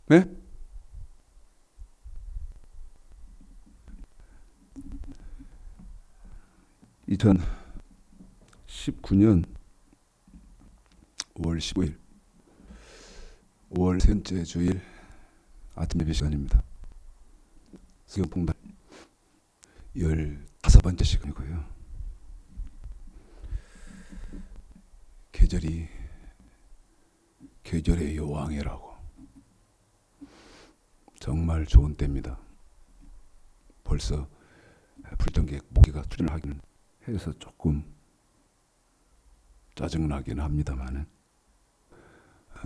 네? 2019년 5월 15일 5월 세 번째 주일 아침 예배 시간입니다. 성경봉단 15번째 시간이고요. 계절이 계절의 여왕이라고 정말 좋은 때입니다. 벌써 불던객 모기가 출연을 하기는 해서 조금 짜증나긴 합니다만은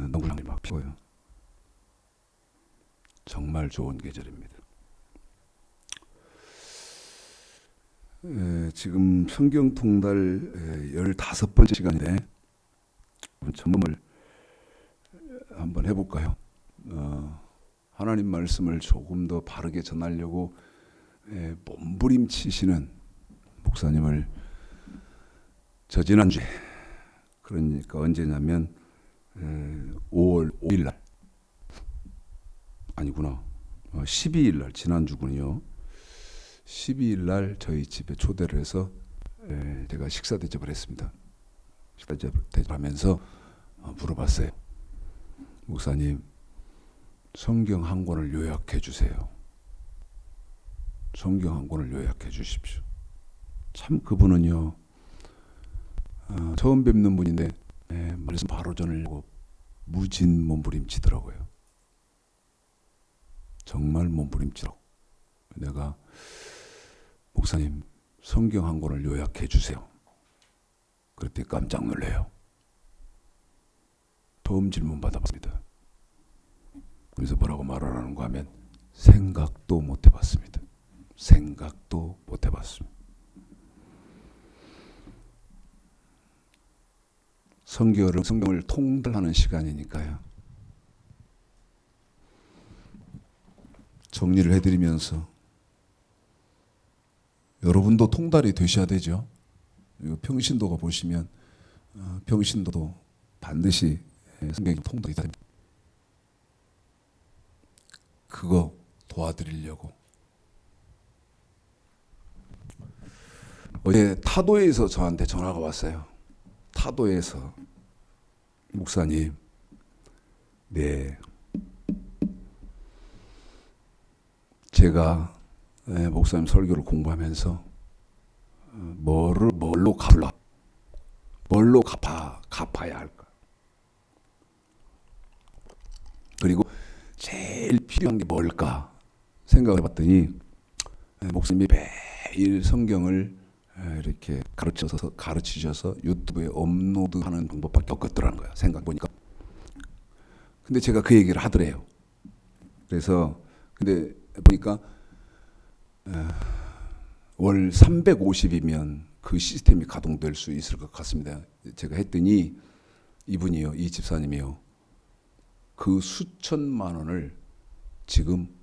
농구장이 막 피고요. 정말 좋은 계절입니다. 지금 성경통달 15번째 시간인데 점검을 한번 해볼까요? 하나님 말씀을 조금 더 바르게 전하려고 몸부림치시는 목사님을 저 지난주에, 그러니까 언제냐면 5월 5일 날, 아니구나, 12일 날, 지난주군요. 12일 날 저희 집에 초대를 해서 제가 식사 대접을 했습니다. 식사 대접하면서 물어봤어요. 목사님, 성경 한 권을 요약해 주세요. 성경 한 권을 요약해 주십시오. 참 그분은요, 처음 뵙는 분인데 말씀 바로 전하려고 무진 몸부림치더라고요. 정말 몸부림치라고. 내가 목사님 성경 한 권을 요약해 주세요. 그랬더니 깜짝 놀래요. 처음 질문 받아봤습니다. 그래서 뭐라고 말하는가 하면 생각도 못 해봤습니다. 생각도 못 해봤습니다. 성경을 통달하는 시간이니까요. 정리를 해드리면서 여러분도 통달이 되셔야 되죠. 평신도가 보시면 평신도도 반드시 성경이 통달이 됩니다. 그거 도와드리려고. 어제 타도에서 저한테 전화가 왔어요. 타도에서 목사님, 네, 제가 목사님 설교를 공부하면서 뭘로 갚아야 할까? 그리고 제일 필요한 게 뭘까 생각을 해봤더니 목사님이 매일 성경을 이렇게 가르치셔서 유튜브에 업로드하는 방법밖에 없더라는 거예요. 생각해보니까. 근데 제가 그 얘기를 하더래요. 그래서 근데 보니까 월 350이면 그 시스템이 가동될 수 있을 것 같습니다. 제가 했더니 이분이요, 이 집사님이요, 그 수천만 원을 지금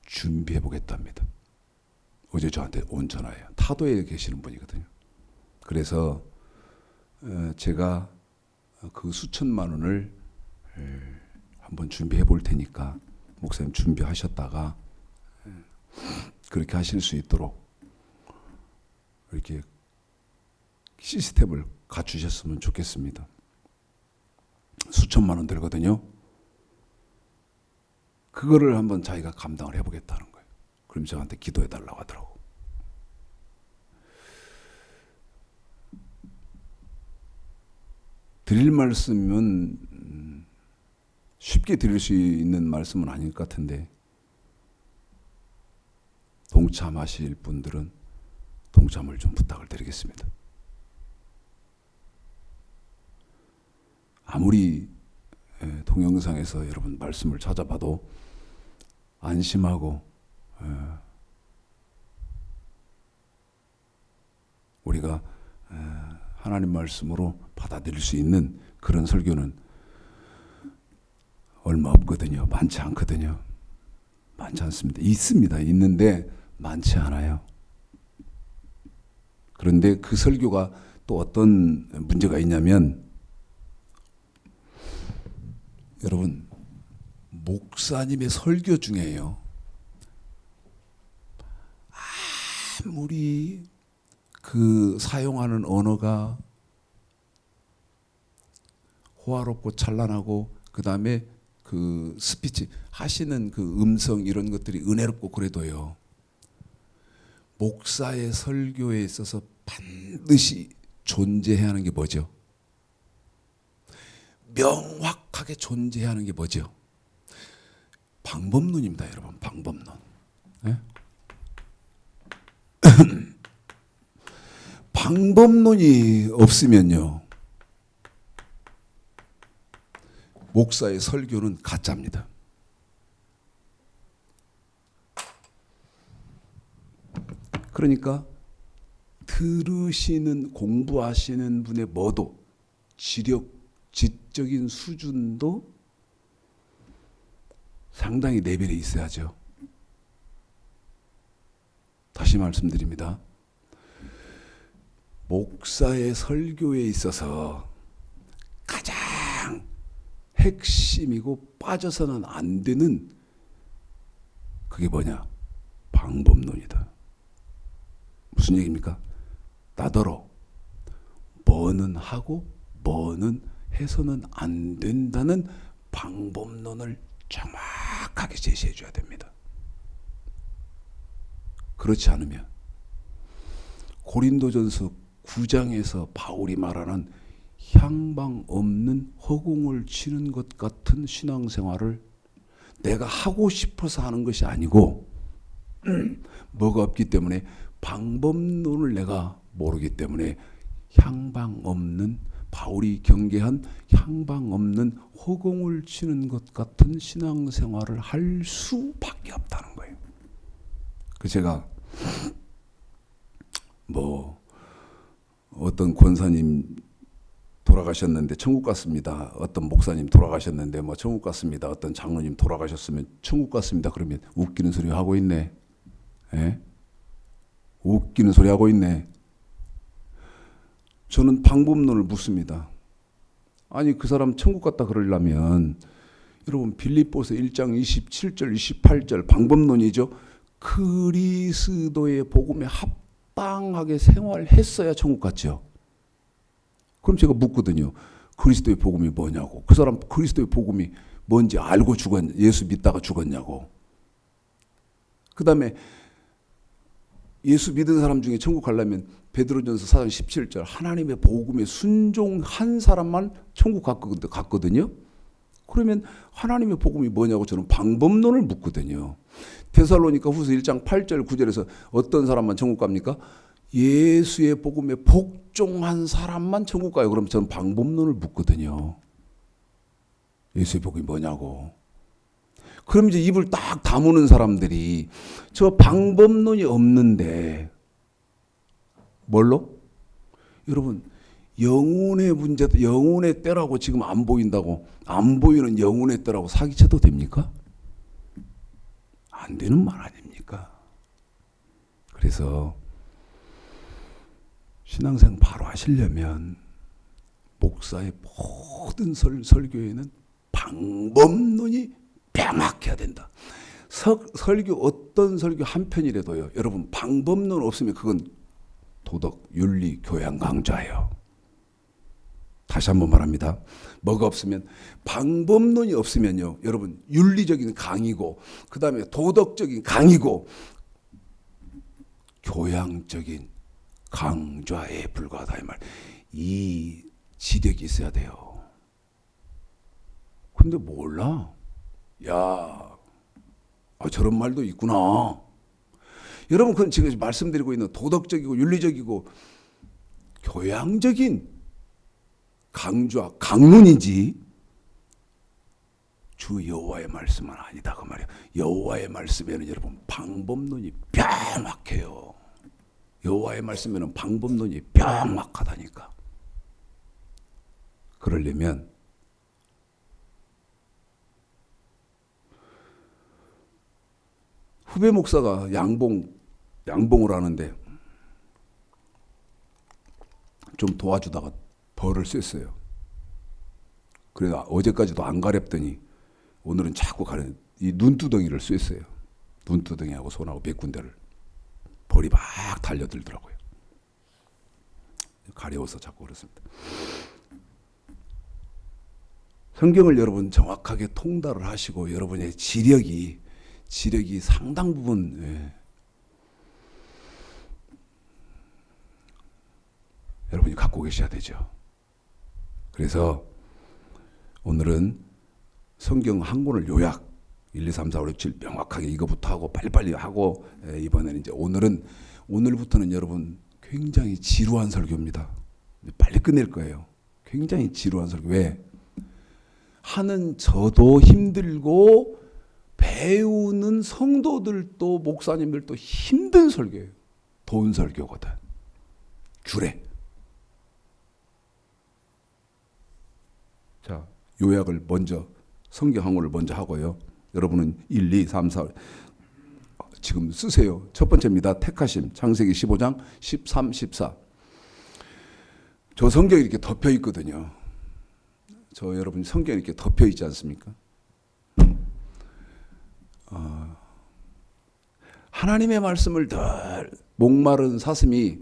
준비해 보겠답니다. 어제 저한테 온 전화예요. 타도에 계시는 분이거든요. 그래서 제가 그 수천만 원을 한번 준비해 볼 테니까 목사님 준비하셨다가 그렇게 하실 수 있도록 이렇게 시스템을 갖추셨으면 좋겠습니다. 수천만 원 들거든요. 그거를 한번 자기가 감당을 해보겠다는 거예요. 그럼 저한테 기도해 달라고 하더라고. 드릴 말씀은 쉽게 드릴 수 있는 말씀은 아닐 것 같은데 동참하실 분들은 동참을 좀 부탁을 드리겠습니다. 아무리 동영상에서 여러분 말씀을 찾아봐도 안심하고 우리가 하나님 말씀으로 받아들일 수 있는 그런 설교는 얼마 없거든요. 많지 않거든요. 많지 않습니다. 있습니다. 있는데 많지 않아요. 그런데 그 설교가 또 어떤 문제가 있냐면 여러분 목사님의 설교 중에요. 아무리 그 사용하는 언어가 호화롭고 찬란하고 그 다음에 그 스피치 하시는 그 음성 이런 것들이 은혜롭고 그래도요. 목사의 설교에 있어서 반드시 존재해야 하는 게 뭐죠? 명확하게 존재해야 하는 게 뭐죠? 방법론입니다, 여러분. 방법론. 네? 방법론이 없으면요, 목사의 설교는 가짜입니다. 그러니까 들으시는 공부하시는 분의 뭐도 지적인 수준도 상당히 레벨에 있어야죠. 다시 말씀드립니다. 목사의 설교에 있어서 가장 핵심이고 빠져서는 안 되는 그게 뭐냐? 방법론이다. 무슨 얘기입니까? 나더러 뭐는 하고 뭐는 해서는 안 된다는 방법론을 정확하게 제시해 줘야 됩니다. 그렇지 않으면 고린도전서 9장에서 바울이 말하는 향방 없는 허공을 치는 것 같은 신앙생활을 내가 하고 싶어서 하는 것이 아니고 뭐가 없기 때문에 방법론을 내가 모르기 때문에 향방 없는 바울이 경계한 향방 없는 허공을 치는 것 같은 신앙생활을 할 수밖에 없다는 거예요. 그 제가 뭐 어떤 권사님 돌아가셨는데 천국 갔습니다. 어떤 목사님 돌아가셨는데 뭐 천국 갔습니다. 어떤 장로님 돌아가셨으면 천국 갔습니다. 그러면 웃기는 소리 하고 있네. 예? 웃기는 소리 하고 있네. 저는 방법론을 묻습니다. 아니 그 사람 천국 갔다 그러려면 여러분 빌립보서 1장 27절 28절 방법론이죠. 그리스도의 복음에 합당하게 생활했어야 천국 갔죠. 그럼 제가 묻거든요. 그리스도의 복음이 뭐냐고. 그 사람 그리스도의 복음이 뭔지 알고 예수 믿다가 죽었냐고. 그 다음에 예수 믿은 사람 중에 천국 가려면 베드로전서 4장 17절 하나님의 복음에 순종한 사람만 천국 갔거든요. 그러면 하나님의 복음이 뭐냐고 저는 방법론을 묻거든요. 데살로니가 후서 1장 8절 9절에서 어떤 사람만 천국 갑니까? 예수의 복음에 복종한 사람만 천국 가요. 그럼 저는 방법론을 묻거든요. 예수의 복음이 뭐냐고. 그럼 이제 입을 딱 다무는 사람들이 저 방법론이 없는데 뭘로? 여러분 영혼의 문제도 영혼의 때라고 지금 안 보인다고 안 보이는 영혼의 때라고 사기쳐도 됩니까? 안 되는 말 아닙니까? 그래서 신앙생 바로 하시려면 목사의 모든 설교에는 방법론이 명확해야 된다. 설교 어떤 설교 한 편이라도요. 여러분 방법론 없으면 그건 도덕, 윤리, 교양 강좌예요. 다시 한번 말합니다. 뭐가 없으면 방법론이 없으면요. 여러분 윤리적인 강의고 그 다음에 도덕적인 강의고 교양적인 강좌에 불과하다 이 말. 이 지력이 있어야 돼요. 근데 몰라. 야, 저런 말도 있구나. 여러분 그건 지금 말씀드리고 있는 도덕적이고 윤리적이고 교양적인 강좌, 강론이지 주 여호와의 말씀은 아니다 그 말이에요. 여호와의 말씀에는 여러분 방법론이 명확해요. 여호와의 말씀에는 방법론이 명확하다니까. 그러려면 후배 목사가 양봉을 하는데 좀 도와주다가 벌을 쐈어요. 그래서 어제까지도 안 가렵더니 오늘은 자꾸 가는 이 눈두덩이를 쐈어요. 눈두덩이하고 손하고 몇 군데를. 볼이 막 달려들더라고요. 가려워서 자꾸 그렇습니다. 성경을 여러분 정확하게 통달을 하시고 여러분의 지력이 상당 부분 여러분이 갖고 계셔야 되죠. 그래서 오늘은 성경 한 권을 요약 1, 2, 3, 4, 5, 6, 7 명확하게 이거부터 하고 빨리빨리 하고 이번에는 이제 오늘부터는 여러분 굉장히 지루한 설교입니다. 빨리 끝낼 거예요. 굉장히 지루한 설교. 왜? 하는 저도 힘들고 배우는 성도들도 목사님들도 힘든 설교예요. 돈 설교거든. 주래. 자, 요약을 먼저 성경 한 권을 먼저 하고요. 여러분은 1, 2, 3, 4 지금 쓰세요. 첫 번째입니다. 택하심. 창세기 15장 13, 14. 저 성경이 이렇게 덮여 있거든요. 저 여러분 성경이 이렇게 덮여 있지 않습니까? 하나님의 말씀을 늘 목마른 사슴이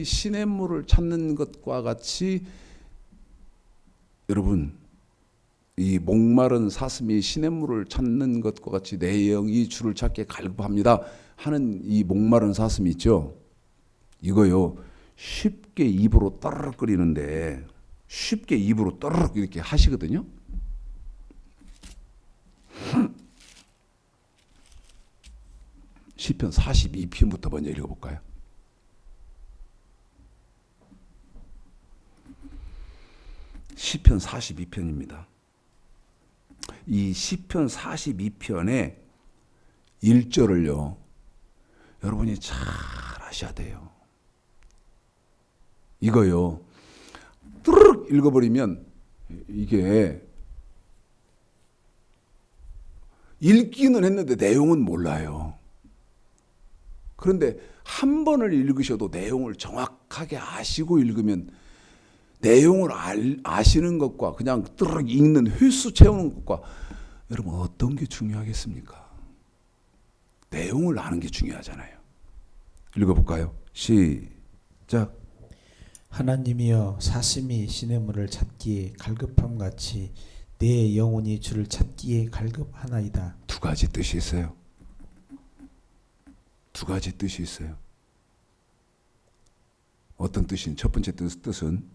시냇물을 찾는 것과 같이 여러분 이 목마른 사슴이 시냇물을 찾는 것과 같이 내 영이 주를 찾게 갈급합니다 하는 이 목마른 사슴이 있죠. 이거요 쉽게 입으로 떠르륵 끓이는데 쉽게 입으로 떠르륵 이렇게 하시거든요. 시편 42편부터 먼저 읽어볼까요? 시편 42편입니다. 이 시편 42편의 1절을요. 여러분이 잘 하셔야 돼요. 이거요. 뚜르륵 읽어버리면 이게 읽기는 했는데 내용은 몰라요. 그런데 한 번을 읽으셔도 내용을 정확하게 아시고 읽으면 내용을 아시는 것과 그냥 뚜르륵 읽는 횟수 채우는 것과 여러분 어떤 게 중요하겠습니까? 내용을 아는 게 중요하잖아요. 읽어볼까요? 시작. 하나님이여 사슴이 시냇물을 찾기에 갈급함같이 내 영혼이 주를 찾기에 갈급하나이다. 두 가지 뜻이 있어요. 두 가지 뜻이 있어요. 어떤 뜻인? 첫 번째 뜻은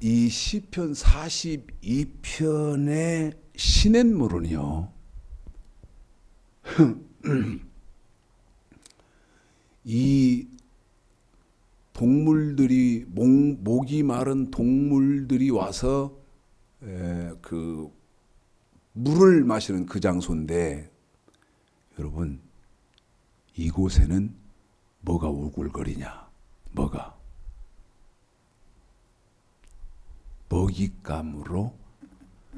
이 시편 42편의 시냇물은요. 이 동물들이 목이 마른 동물들이 와서 그 물을 마시는 그 장소인데 여러분 이곳에는 뭐가 우글거리냐? 뭐가? 먹잇감으로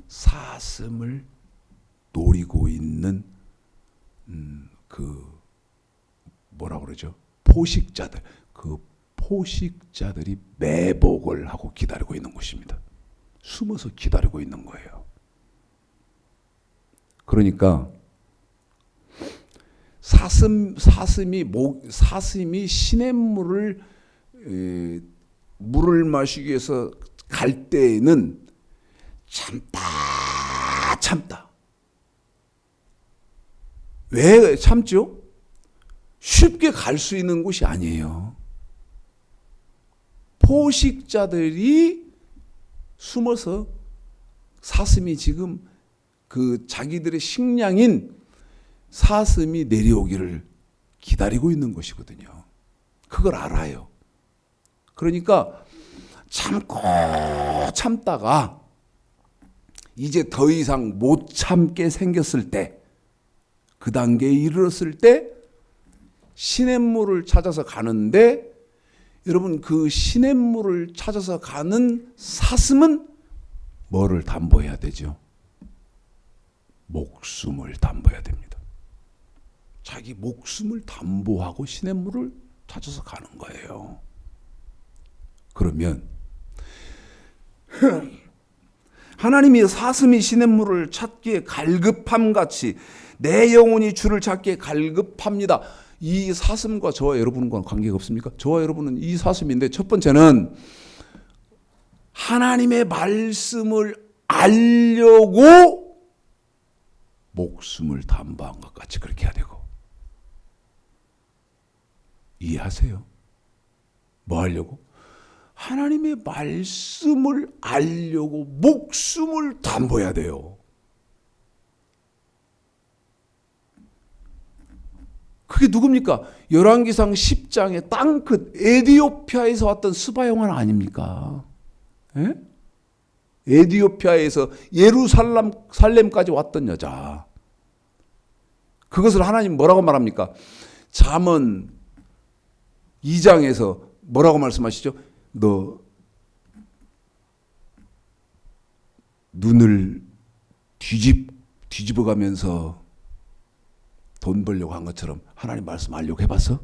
사슴을 노리고 있는 그 뭐라고 그러죠? 포식자들. 그 포식자들이 매복을 하고 기다리고 있는 곳입니다. 숨어서 기다리고 있는 거예요. 그러니까 사슴이 시냇물을 물을 마시기 위해서 갈 때에는 참다. 왜 참죠? 쉽게 갈 수 있는 곳이 아니에요. 포식자들이 숨어서 사슴이 지금 그 자기들의 식량인 사슴이 내려오기를 기다리고 있는 것이거든요. 그걸 알아요. 그러니까 참고 참다가 이제 더 이상 못 참게 생겼을 때, 그 단계에 이르렀을 때 시냇물을 찾아서 가는데 여러분 그 시냇물을 찾아서 가는 사슴은 뭐를 담보해야 되죠? 목숨을 담보해야 됩니다. 자기 목숨을 담보하고 시냇물을 찾아서 가는 거예요. 그러면 하나님이 사슴이 시냇물을 찾기에 갈급함 같이 내 영혼이 주를 찾기에 갈급합니다. 이 사슴과 저와 여러분과는 관계가 없습니까? 저와 여러분은 이 사슴인데, 첫 번째는 하나님의 말씀을 알려고 목숨을 담보한 것 같이 그렇게 해야 되고, 이해하세요? 뭐 하려고? 하나님의 말씀을 알려고 목숨을 담보해야 돼요. 그게 누굽니까? 열왕기상 10장의 땅끝 에디오피아에서 왔던 스바용은 아닙니까? 에? 에디오피아에서 예루살렘까지 왔던 여자. 그것을 하나님 뭐라고 말합니까? 잠언 2장에서 뭐라고 말씀하시죠? 너 눈을 뒤집어가면서 돈 벌려고 한 것처럼 하나님 말씀 알려고 해봤어?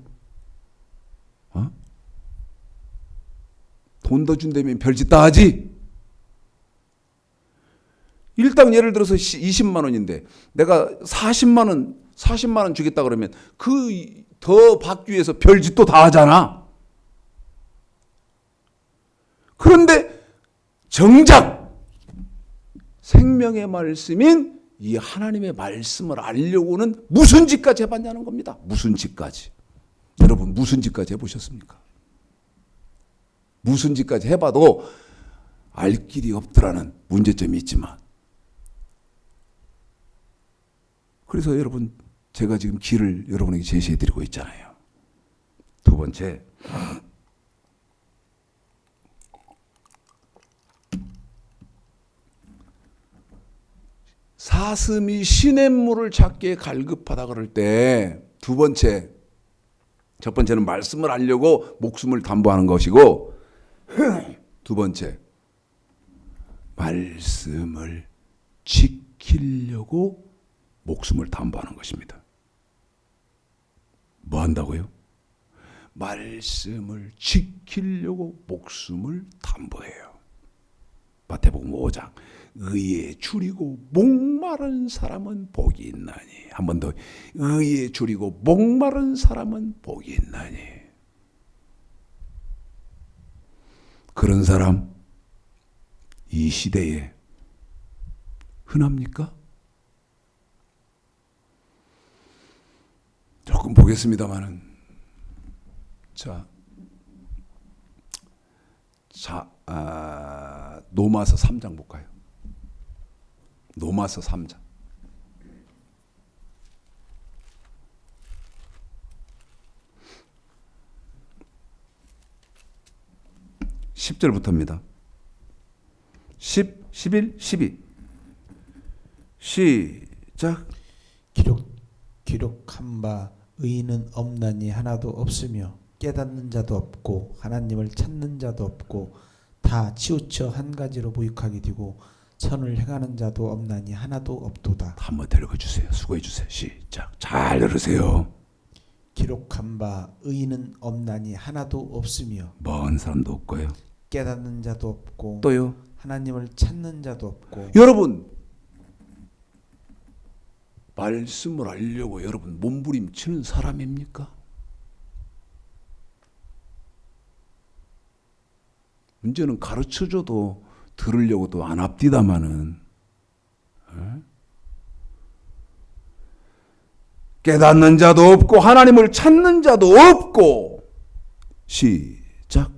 어? 돈 더 준다면 별짓 다 하지? 일당 예를 들어서 20만 원인데 내가 40만 원 주겠다 그러면 그 더 받기 위해서 별짓도 다 하잖아. 그런데 정작 생명의 말씀인 이 하나님의 말씀을 알려고는 무슨 짓까지 해봤냐는 겁니다. 무슨 짓까지. 여러분 무슨 짓까지 해보셨습니까? 무슨 짓까지 해봐도 알 길이 없더라는 문제점이 있지만, 그래서 여러분 제가 지금 길을 여러분에게 제시해드리고 있잖아요. 두 번째, 사슴이 시냇물을 찾기에 갈급하다 그럴 때 두 번째, 첫 번째는 말씀을 알려고 목숨을 담보하는 것이고, 두 번째, 말씀을 지키려고 목숨을 담보하는 것입니다. 뭐 한다고요? 말씀을 지키려고 목숨을 담보해요. 마태복음 5장. 의에 줄이고 목마른 사람은 복이 있나니. 한 번 더. 의에 줄이고 목마른 사람은 복이 있나니. 그런 사람 이 시대에 흔합니까? 조금 보겠습니다만은, 노마서 3장 볼까요? 노마서 3장. (10절부터입니다) 10, 11, 12 시작. 기록한 바 의인은 없나니 하나도 없으며 깨닫는 자도 없고 하나님을 찾는 자도 없고 다 치우쳐 한 가지로 무익하게 되고 선을 행하는 자도 없나니 하나도 없도다. 한번 더 읽어주세요. 수고해주세요. 시작. 잘 들으세요. 기록한 바 의인은 없나니 하나도 없으며 먼 사람도 없고요. 깨닫는 자도 없고 또요. 하나님을 찾는 자도 없고. 여러분 말씀을 알려고 여러분 몸부림치는 사람입니까? 문제는 가르쳐줘도 들으려고도 안 합디다마는, 깨닫는 자도 없고 하나님을 찾는 자도 없고. 시작.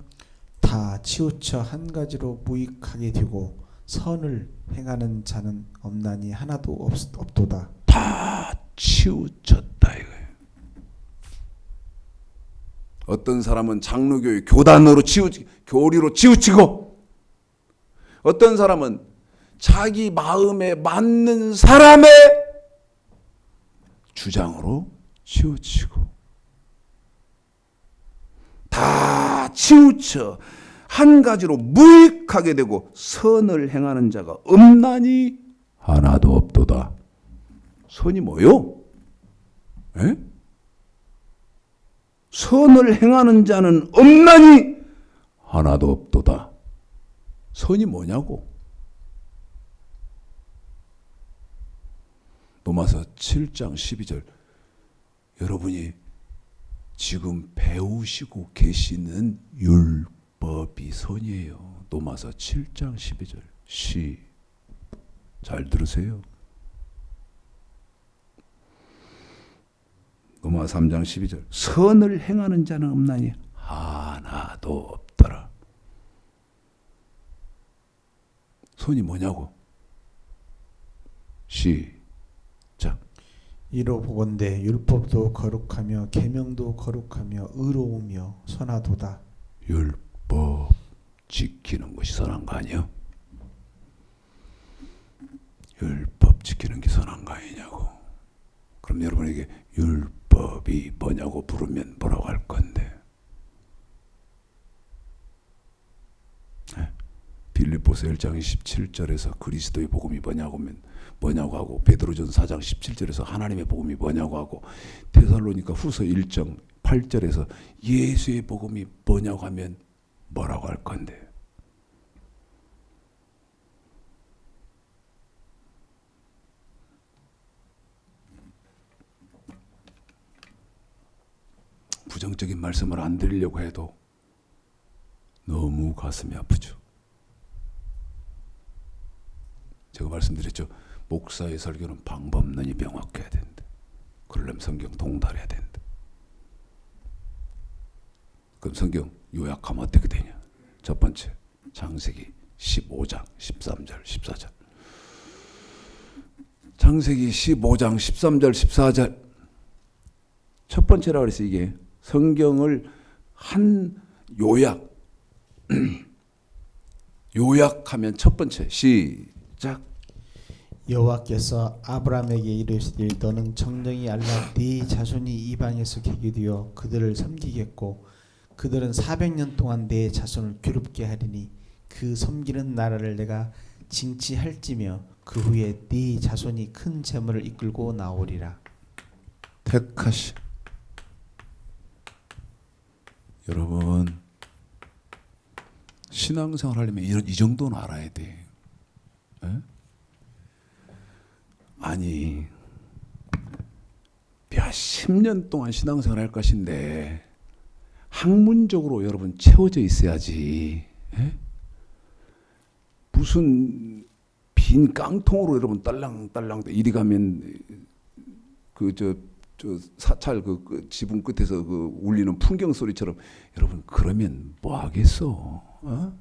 다 치우쳐 한 가지로 무익하게 되고 선을 행하는 자는 없나니 하나도 없도다. 다 치우쳤다 이거예요. 어떤 사람은 장로교의 교단으로 교리로 치우치고, 어떤 사람은 자기 마음에 맞는 사람의 주장으로 치우치고, 다 치우쳐 한 가지로 무익하게 되고 선을 행하는 자가 없나니 하나도 없도다. 선이 뭐요? 에? 선을 행하는 자는 없나니 하나도 없도다. 선이 뭐냐고. 로마서 7장 12절. 여러분이 지금 배우시고 계시는 율법이 선이에요. 로마서 7장 12절. 잘 들으세요. 로마서 3장 12절. 선을 행하는 자는 없나니 하나도 없더라. 선이 뭐냐고. 시작. 이로 보건대 율법도 거룩하며 계명도 거룩하며 의로우며 선하도다. 율법 지키는 것이 선한 거 아니야? 율법 지키는 게 선한 거 아니냐고. 그럼 여러분에게 율법이 뭐냐고 물으면 뭐라고 할 건데? 빌립보서 1장 27절에서 그리스도의 복음이 뭐냐고 하고, 베드로전서 4장 17절에서 하나님의 복음이 뭐냐고 하고, 데살로니가 후서 1장 8절에서 예수의 복음이 뭐냐고 하면 뭐라고 할 건데? 부정적인 말씀을 안 드리려고 해도 너무 가슴이 아프죠. 제가 말씀드렸죠. 목사의 설교는 방법론이 명확해야 된다. 그러려면 성경 동달해야 된다. 그럼 성경 요약하면 어떻게 되냐? 첫 번째, 창세기 15장 13절 14절. 창세기 15장 13절 14절. 첫 번째라 그래서 이게 성경을 한 요약하면 첫 번째, 시작. 여호와께서 아브라함에게 이르시되 너는 정령이 알라 네 자손이 이방에서 개게 되어 그들을 섬기겠고 그들은 400년 동안 내 자손을 괴롭게 하리니 그 섬기는 나라를 내가 징치할지며 그 후에 네 자손이 큰 재물을 이끌고 나오리라. 택하시. 여러분 신앙생활 하려면 이 정도는 알아야 돼. 에? 아니 몇십 년 동안 신앙생활 할 것인데 학문적으로 여러분 채워져 있어야지. 에? 무슨 빈 깡통으로 여러분 딸랑딸랑 이리 가면 저 사찰 그 지붕 끝에서 그 울리는 풍경 소리처럼 여러분 그러면 뭐 하겠어? 어?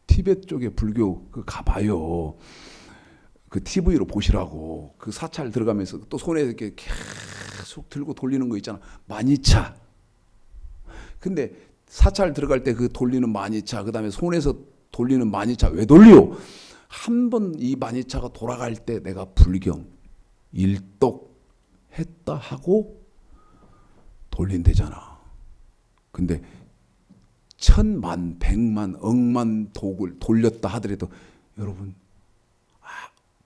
티베트 쪽에 불교 그 가봐요. 그 TV로 보시라고. 그 사찰 들어가면서 또 손에 이렇게 계속 들고 돌리는 거 있잖아. 마니차. 근데 사찰 들어갈 때 그 돌리는 마니차, 그 다음에 손에서 돌리는 마니차 왜 돌려? 한 번 이 마니차가 돌아갈 때 내가 불경 일독 했다 하고 돌린대잖아. 근데 천만, 백만, 억만 독을 돌렸다 하더라도 여러분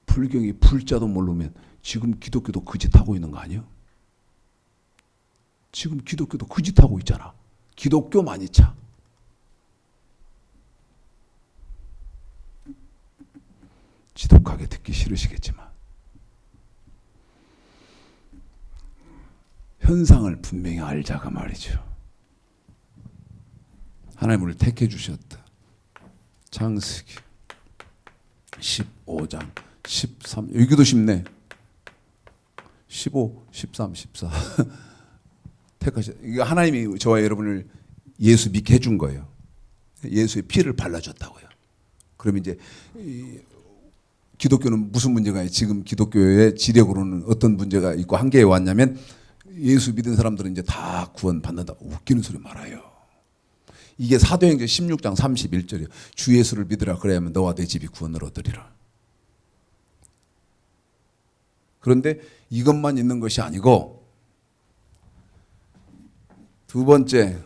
불경이 불자도 모르면 지금 기독교도 그 짓 하고 있는 거 아니에요? 지금 기독교도 그 짓 하고 있잖아. 기독교 마니차. 지독하게 듣기 싫으시겠지만 현상을 분명히 알자가 말이죠. 하나님 우리를 택해 주셨다. 창세기 15장 13 여기도 쉽네. 15, 13, 14 택하셨. 이거 하나님이 저와 여러분을 예수 믿게 해준 거예요. 예수의 피를 발라줬다고요. 그러면 이제 기독교는 무슨 문제가 있어요? 지금 기독교의 지력으로는 어떤 문제가 있고 한계에 왔냐면 예수 믿은 사람들은 이제 다 구원 받는다. 웃기는 소리 말아요. 이게 사도행전 16장 31절이에요. 주 예수를 믿으라 그래야만 너와 내 집이 구원을 얻으리라. 그런데 이것만 있는 것이 아니고 두 번째,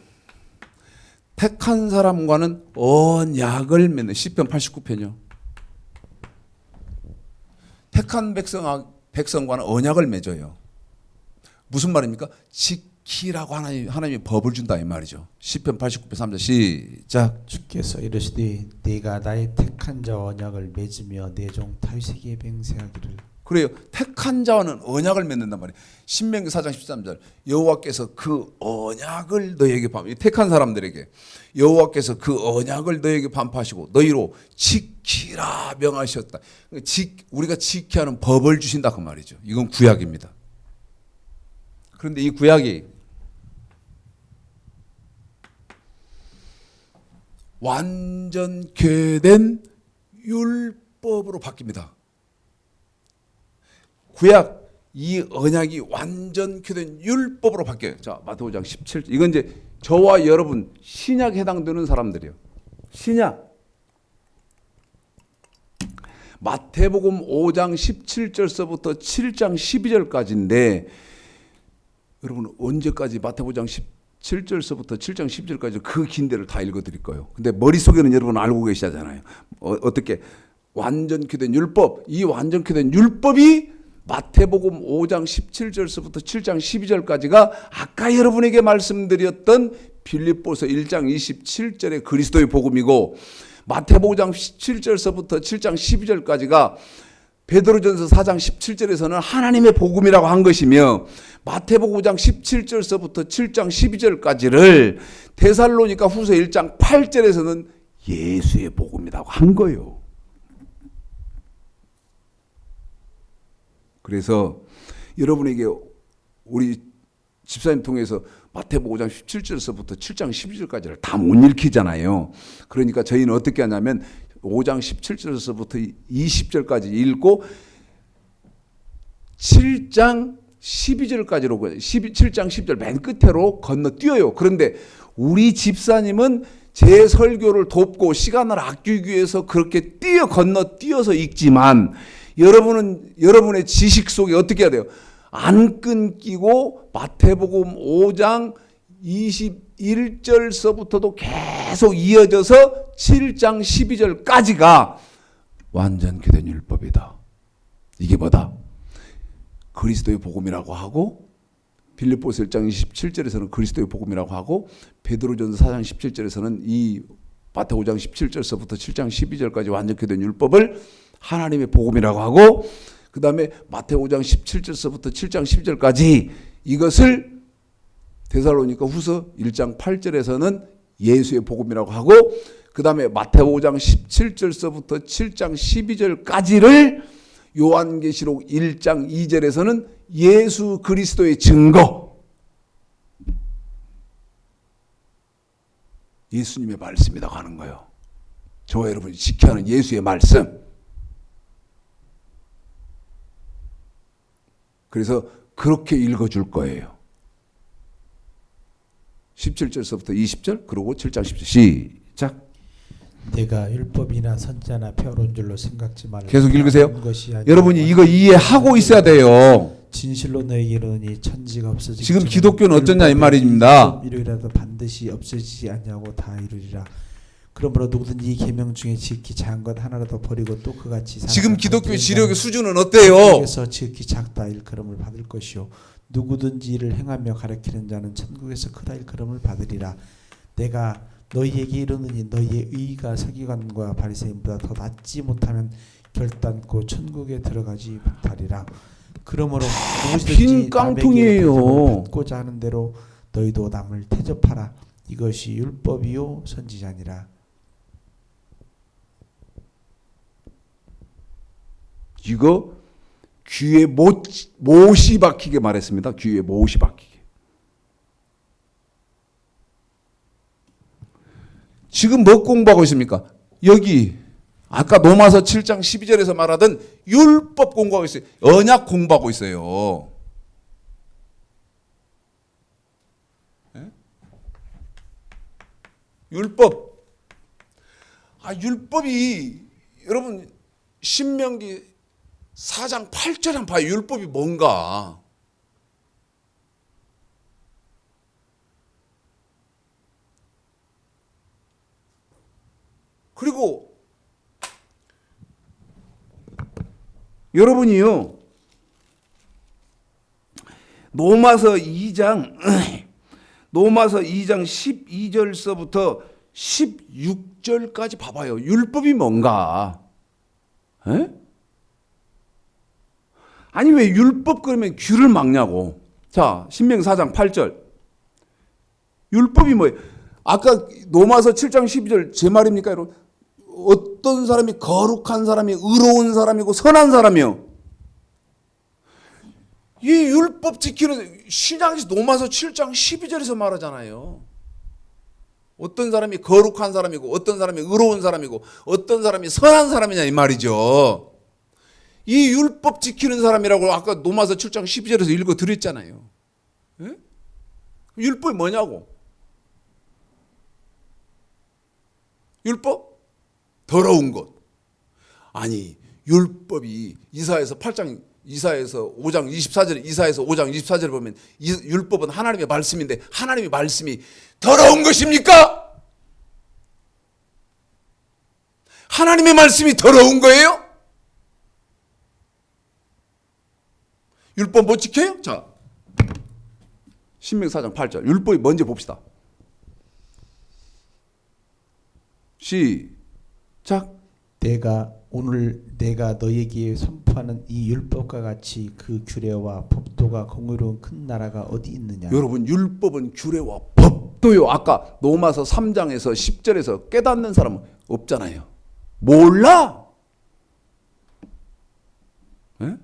택한 사람과는 언약을 맺는 시편 89편이요. 택한 백성과는 언약을 맺어요. 무슨 말입니까? 지키라고 하나님이 법을 준다 이 말이죠. 시편 89편 3절 시작. 주께서 이르시되 네가 나의 택한 자와 언약을 맺으며 내 종 다윗에게 맹세하기를. 그래요. 택한 자와는 언약을 맺는단 말이에요. 신명기 4장 13절 여호와께서 그 언약을 너희에게 택한 사람들에게 여호와께서 그 언약을 너희에게 반포하시고 너희로 지키라 명하셨다. 우리가 지켜야 하는 법을 주신다 그 말이죠. 이건 구약입니다. 그런데 이 구약이 완전케 된 율법으로 바뀝니다. 구약 이 언약이 완전케 된 율법으로 바뀌어요. 자, 마태복음 5장 17절. 이건 이제 저와 여러분 신약에 해당되는 사람들이요. 신약. 마태복음 5장 17절서부터 7장 12절까지인데 여러분 언제까지 마태복음 17절서부터 7장 12절까지 그 긴 데를 다 읽어 드릴 거예요. 근데 머릿속에는 여러분 알고 계시잖아요. 어떻게 완전케 된 율법, 이 완전케 된 율법이 마태복음 5장 17절서부터 7장 12절까지가 아까 여러분에게 말씀드렸던 빌립보서 1장 27절의 그리스도의 복음이고 마태복음 5장 17절서부터 7장 12절까지가 베드로전서 4장 17절에서는 하나님의 복음이라고 한 것이며 마태복음 5장 17절서부터 7장 12절까지를 데살로니가 후서 1장 8절에서는 예수의 복음이라고 한 거예요. 그래서 여러분에게 우리 집사님 통해서 마태복음 5장 17절서부터 7장 12절까지를 다 못 읽히잖아요. 그러니까 저희는 어떻게 하냐면 5장 17절서부터 20절까지 읽고 7장 12절까지로 7장 10절 맨 끝으로 건너뛰어요. 그런데 우리 집사님은 제 설교를 돕고 시간을 아끼기 위해서 그렇게 건너뛰어서 읽지만 여러분은 여러분의 지식 속에 어떻게 해야 돼요? 안 끊기고 마태복음 5장 21절서부터도 계속 이어져서 7장 12절까지가 완전케 된 율법이다. 이게 뭐다? 그리스도의 복음이라고 하고 빌립보서 1장 27절에서는 그리스도의 복음이라고 하고 베드로전서 4장 17절에서는 이 마태복음 5장 17절서부터 7장 12절까지 완전케 된 율법을 하나님의 복음이라고 하고 그 다음에 마태복음 5장 17절서부터 7장 12절까지 이것을 데살로니가 후서 1장 8절에서는 예수의 복음이라고 하고 그 다음에 마태복음 5장 17절서부터 7장 12절까지를 요한계시록 1장 2절에서는 예수 그리스도의 증거 예수님의 말씀이라고 하는 거예요. 저와 여러분이 지켜야 하는 예수의 말씀. 그래서 그렇게 읽어줄 거예요. 17절서부터 20절 그리고 7장 10절 시작. 내가 율법이나 선자나 배워온 줄로 생각지 말라. 계속 읽으세요. 여러분이 이거 이해하고 있어야 돼요. 진실로 너에게 이르노니 천지가 없어지기 지금 기독교는 어쩌냐 이 말입니다. 일요일이라도 반드시 없어지지 않냐고 다 이루리라. 그러므로 누구든지 이 계명 중에 지키 작은 것 하나라도 버리고 또 그같이 지금 기독교의 지력의 수준은 어때요? 그래서 지키 작다 일컬음을 받을 것이요 누구든지 이를 행하며 가르치는 자는 천국에서 크다 일컬음을 받으리라. 내가 너희에게 이르노니 너희의 의가 서기관과 바리새인보다 더 낫지 못하면 결단코 천국에 들어가지 못하리라. 그러므로 빈 깡통이에요. 받고자 하는 대로 너희도 남을 태접하라. 이것이 율법이요 선지자니라. 이거 귀에 못이 박히게 말했습니다. 귀에 못이 박히게. 지금 뭐 공부하고 있습니까? 여기 아까 로마서 7장 12절에서 말하던 율법 공부하고 있어요. 언약 공부하고 있어요. 네? 율법. 율법이 여러분 신명기 4장 8절에 한번 봐요. 율법이 뭔가. 그리고 여러분이요. 로마서 2장 로마서 2장 12절서부터 16절까지 봐봐요. 율법이 뭔가? 에? 아니 왜 율법 그러면 귀를 막냐고. 자, 신명기 4장 8절. 율법이 뭐예요? 아까 로마서 7장 12절 제 말입니까, 여러분? 어떤 사람이 거룩한 사람이 의로운 사람이고 선한 사람이요. 이 율법 지키는 신약에서 로마서 7장 12절에서 말하잖아요. 어떤 사람이 거룩한 사람이고 어떤 사람이 의로운 사람이고 어떤 사람이 선한 사람이냐 이 말이죠. 이 율법 지키는 사람이라고 아까 로마서 7장 12절에서 읽어 드렸잖아요. 예? 율법이 뭐냐고. 율법? 더러운 것. 아니 율법이 이사야서 5장 24절에 이사야서 5장 24절에 보면 율법은 하나님의 말씀인데 하나님의 말씀이 더러운 것입니까? 하나님의 말씀이 더러운 거예요? 율법 못 지켜요? 자, 신명기 4장 8절 율법이 뭔지 봅시다. 시작. 오늘 내가 너에게 선포하는 이 율법과 같이 그 규례와 법도가 공의로운 큰 나라가 어디 있느냐. 여러분 율법은 규례와 법도요. 아까 로마서 3장에서 10절에서 깨닫는 사람은 없잖아요. 몰라. 네?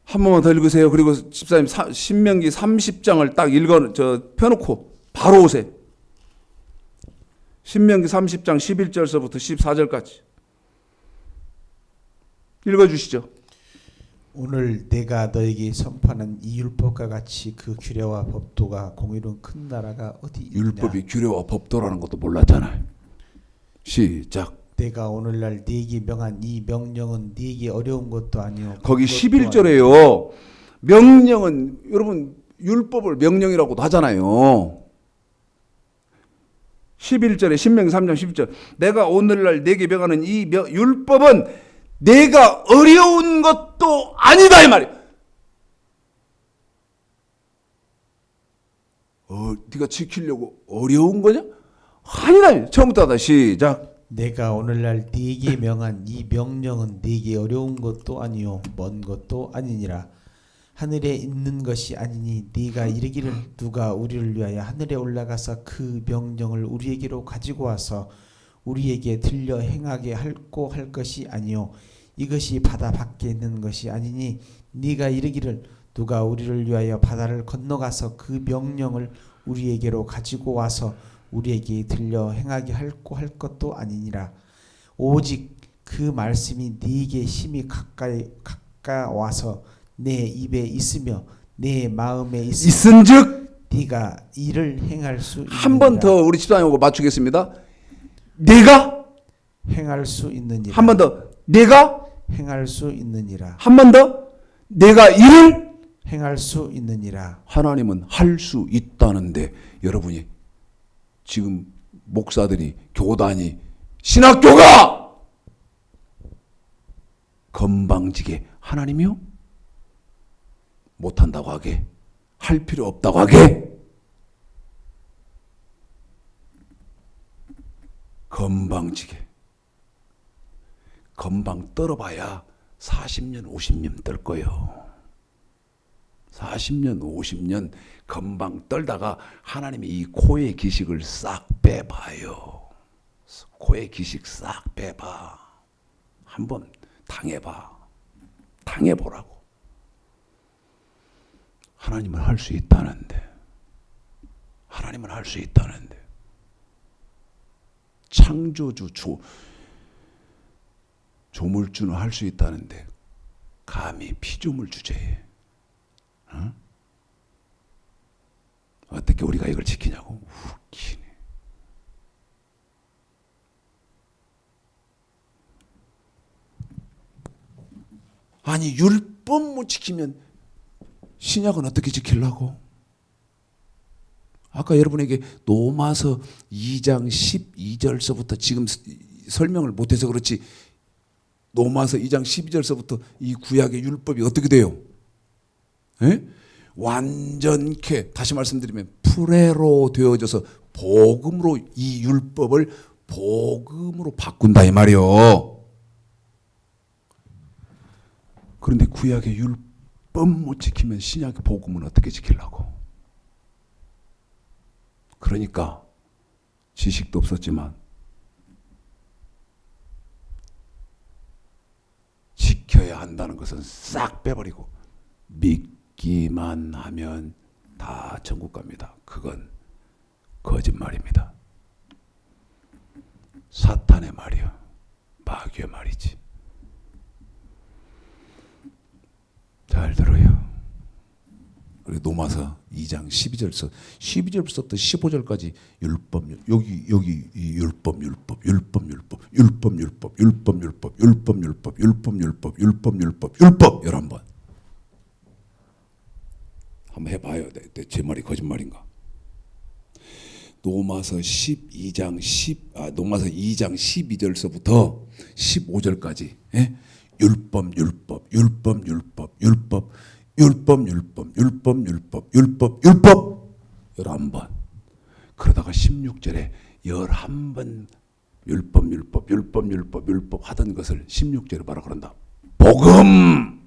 한 번만 더 읽으세요. 그리고 집사님 신명기 30장을 딱 펴놓고 바로 오세요. 신명기 30장 11절서부터 14절까지 읽어주시죠. 오늘 내가 너에게 선포하는 이 율법과 같이 그 규례와 법도가 공의로운 큰 나라가 어디 있느냐. 율법이 규례와 법도라는 것도 몰랐잖아요. 시작. 내가 오늘날 네게 명한 이 명령은 네게 어려운 것도 아니요. 거기 11절에요. 명령은 여러분 율법을 명령이라고도 하잖아요. 11절에 신명기 3장 11절 내가 오늘날 네게 명하는 이 율법은 내가 어려운 것도 아니다 이 말이야. 네가 지키려고 어려운 거냐? 아니다. 처음부터 하다 시작. 내가 오늘날 네게 명한 이 명령은 네게 어려운 것도 아니요 먼 것도 아니니라. 하늘에 있는 것이 아니니 네가 이르기를 누가 우리를 위하여 하늘에 올라가서 그 명령을 우리에게로 가지고 와서 우리에게 들려 행하게 할고 할 것이 아니요 이것이 바다 밖에 있는 것이 아니니 네가 이르기를 누가 우리를 위하여 바다를 건너가서 그 명령을 우리에게로 가지고 와서 우리에게 들려 행하게 할고 할 것도 아니니라. 오직 그 말씀이 네게 심히 가까워서 내 입에 있으며 내 마음에 있은즉 네가 이를 행할 수 있느니라. 한 번 더 우리 집사님하고 맞추겠습니다. 내가 행할 수 있느니라. 한 번 더 내가 행할 수 있느니라. 한 번 더 내가 이를 행할 수 있느니라. 하나님은 할 수 있다는데 여러분이 지금 목사들이 교단이 신학교가 건방지게 하나님이요? 못한다고 하게 할 필요 없다고 하게 건방지게 건방 떨어봐야 40년 50년 떨 거예요. 40년 50년 건방 떨다가 하나님이 이 코의 기식을 싹 빼봐요. 코의 기식 싹 빼봐. 한번 당해봐. 당해보라고. 하나님은 할 수 있다는데. 하나님은 할 수 있다는데. 창조주 조물주는 할 수 있다는데 감히 피조물 주제에 어떻게 우리가 이걸 지키냐고. 웃기네. 아니 율법 못 지키면 신약은 어떻게 지키려고? 아까 여러분에게 로마서 2장 12절서부터 지금 설명을 못해서 그렇지 로마서 2장 12절서부터 이 구약의 율법이 어떻게 돼요? 예? 완전케, 다시 말씀드리면 프레로 되어져서 복음으로, 이 율법을 복음으로 바꾼다 이 말이요. 그런데 구약의 율법 못 지키면 신약의 복음은 어떻게 지키려고? 그러니까 지식도 없었지만 지켜야 한다는 것은 싹 빼버리고 믿기만 하면 다 천국 갑니다. 그건 거짓말입니다. 사탄의 말이요, 마귀의 말이지. 잘 들어요. 그리고 노마서 2장 12절부터 15절까지 율법, 여기 이 율법 열한 번. 한번 해봐요. 제 말이 거짓말인가? 노마서 2장 12절서부터 15절까지 율법 열한 번. 그러다가 16절에 11번 율법 하던 것을 16절에 뭐라 그런다? 복음.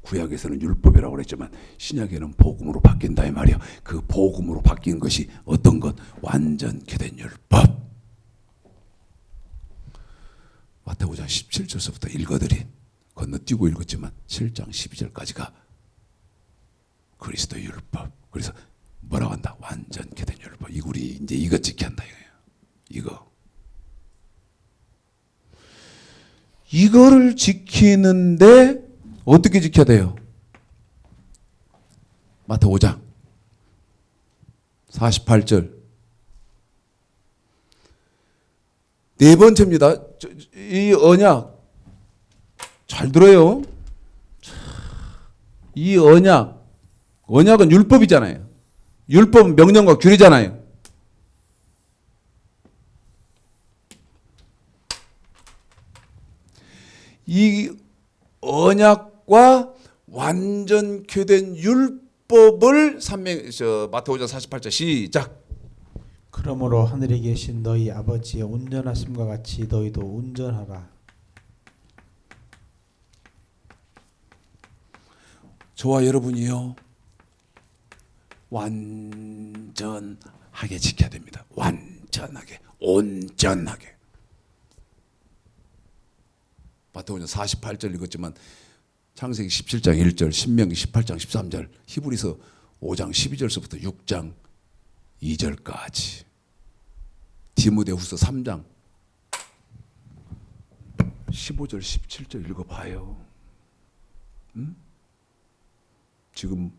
구약에서는 율법이라고 그랬지만 신약에는 복음으로 바뀐다 이 말이야. 그 복음으로 바뀐 것이 어떤 것? 완전케 된 율법. 마태복음 5장 17절서부터 읽어드린, 건너뛰고 읽었지만 7장 12절까지가 그리스도의 율법. 그래서 뭐라고 한다? 완전케 된 율법. 우리 이제 이거 지켜야 한다 이거예요. 이거를 지키는데 어떻게 지켜야 돼요? 마태복음 5장 48절. 네 번째입니다. 이 언약 잘 들어요. 이 언약은 율법이잖아요. 율법은 명령과 규례잖아요. 이 언약과 완전케 된 율법을 마태복음 5장 48절 시작. 그러므로 하늘에 계신 너희 아버지의 온전하심과 같이 너희도 온전하라. 저와 여러분이요, 완전하게 지켜야 됩니다. 완전하게, 온전하게. 마태복음 48절 읽었지만 창세기 17장 1절, 신명기 18장 13절, 히브리서 5장 12절서부터 6장 2절까지, 디모데후서 3장 15절 17절 읽어봐요. 지금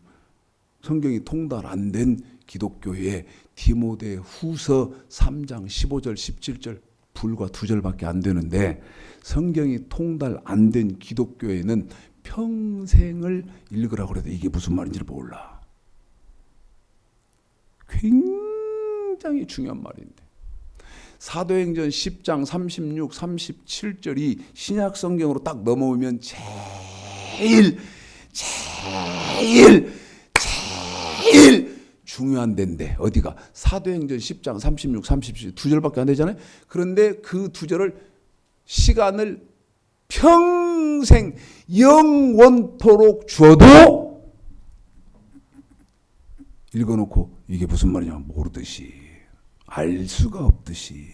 성경이 통달 안 된 기독교에 디모데후서 3장 15절 17절 불과 2절밖에 안 되는데, 성경이 통달 안 된 기독교에는 평생을 읽으라고 그래도 이게 무슨 말인지 몰라. 굉장히 중요한 말인데, 사도행전 10장 36, 37절이 신약 성경으로 딱 넘어오면 제일 중요한 데인데, 어디가? 사도행전 10장 36, 37 두 절밖에 안 되잖아요. 그런데 그 두 절을, 시간을 평생 영원토록 주어도 읽어놓고 이게 무슨 말이냐 모르듯이, 알 수가 없듯이,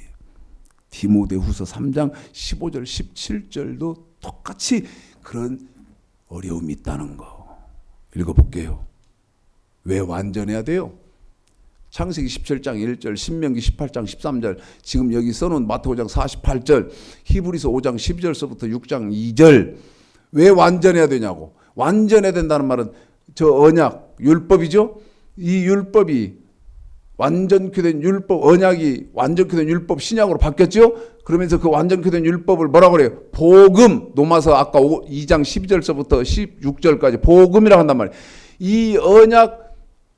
디모데후서 3장 15절 17절도 똑같이 그런 어려움이 있다는 거 읽어볼게요. 왜 완전해야 돼요? 창세기 17장 1절, 신명기 18장 13절, 지금 여기 써놓은 마태복음 48절, 히브리서 5장 12절서부터 6장 2절. 왜 완전해야 되냐고. 완전해야 된다는 말은 저 언약, 율법이죠. 이 율법이 완전케 된 율법, 언약이 완전케 된 율법 신약으로 바뀌었죠. 그러면서 그 완전케 된 율법을 뭐라고 그래요? 복음. 노마서 아까 2장 12절서부터 16절까지 복음이라고 한단 말이에요. 이 언약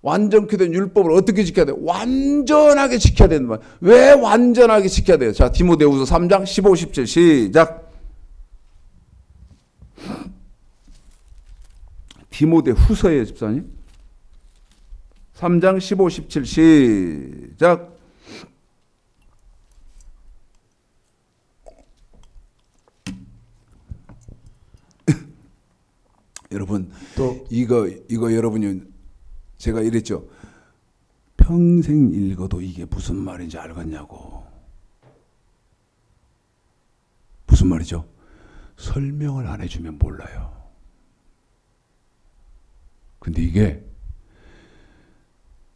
완전케 된 율법을 어떻게 지켜야 돼요? 완전하게 지켜야 된단 말이에요. 왜 완전하게 지켜야 돼요? 자, 디모데후서 3장 15, 17 시작. 디모데 후서에 집사님 3장 15, 17 시작. 여러분 또 이거 여러분이 제가 이랬죠. 평생 읽어도 이게 무슨 말인지 알겠냐고. 무슨 말이죠? 설명을 안 해주면 몰라요. 근데 이게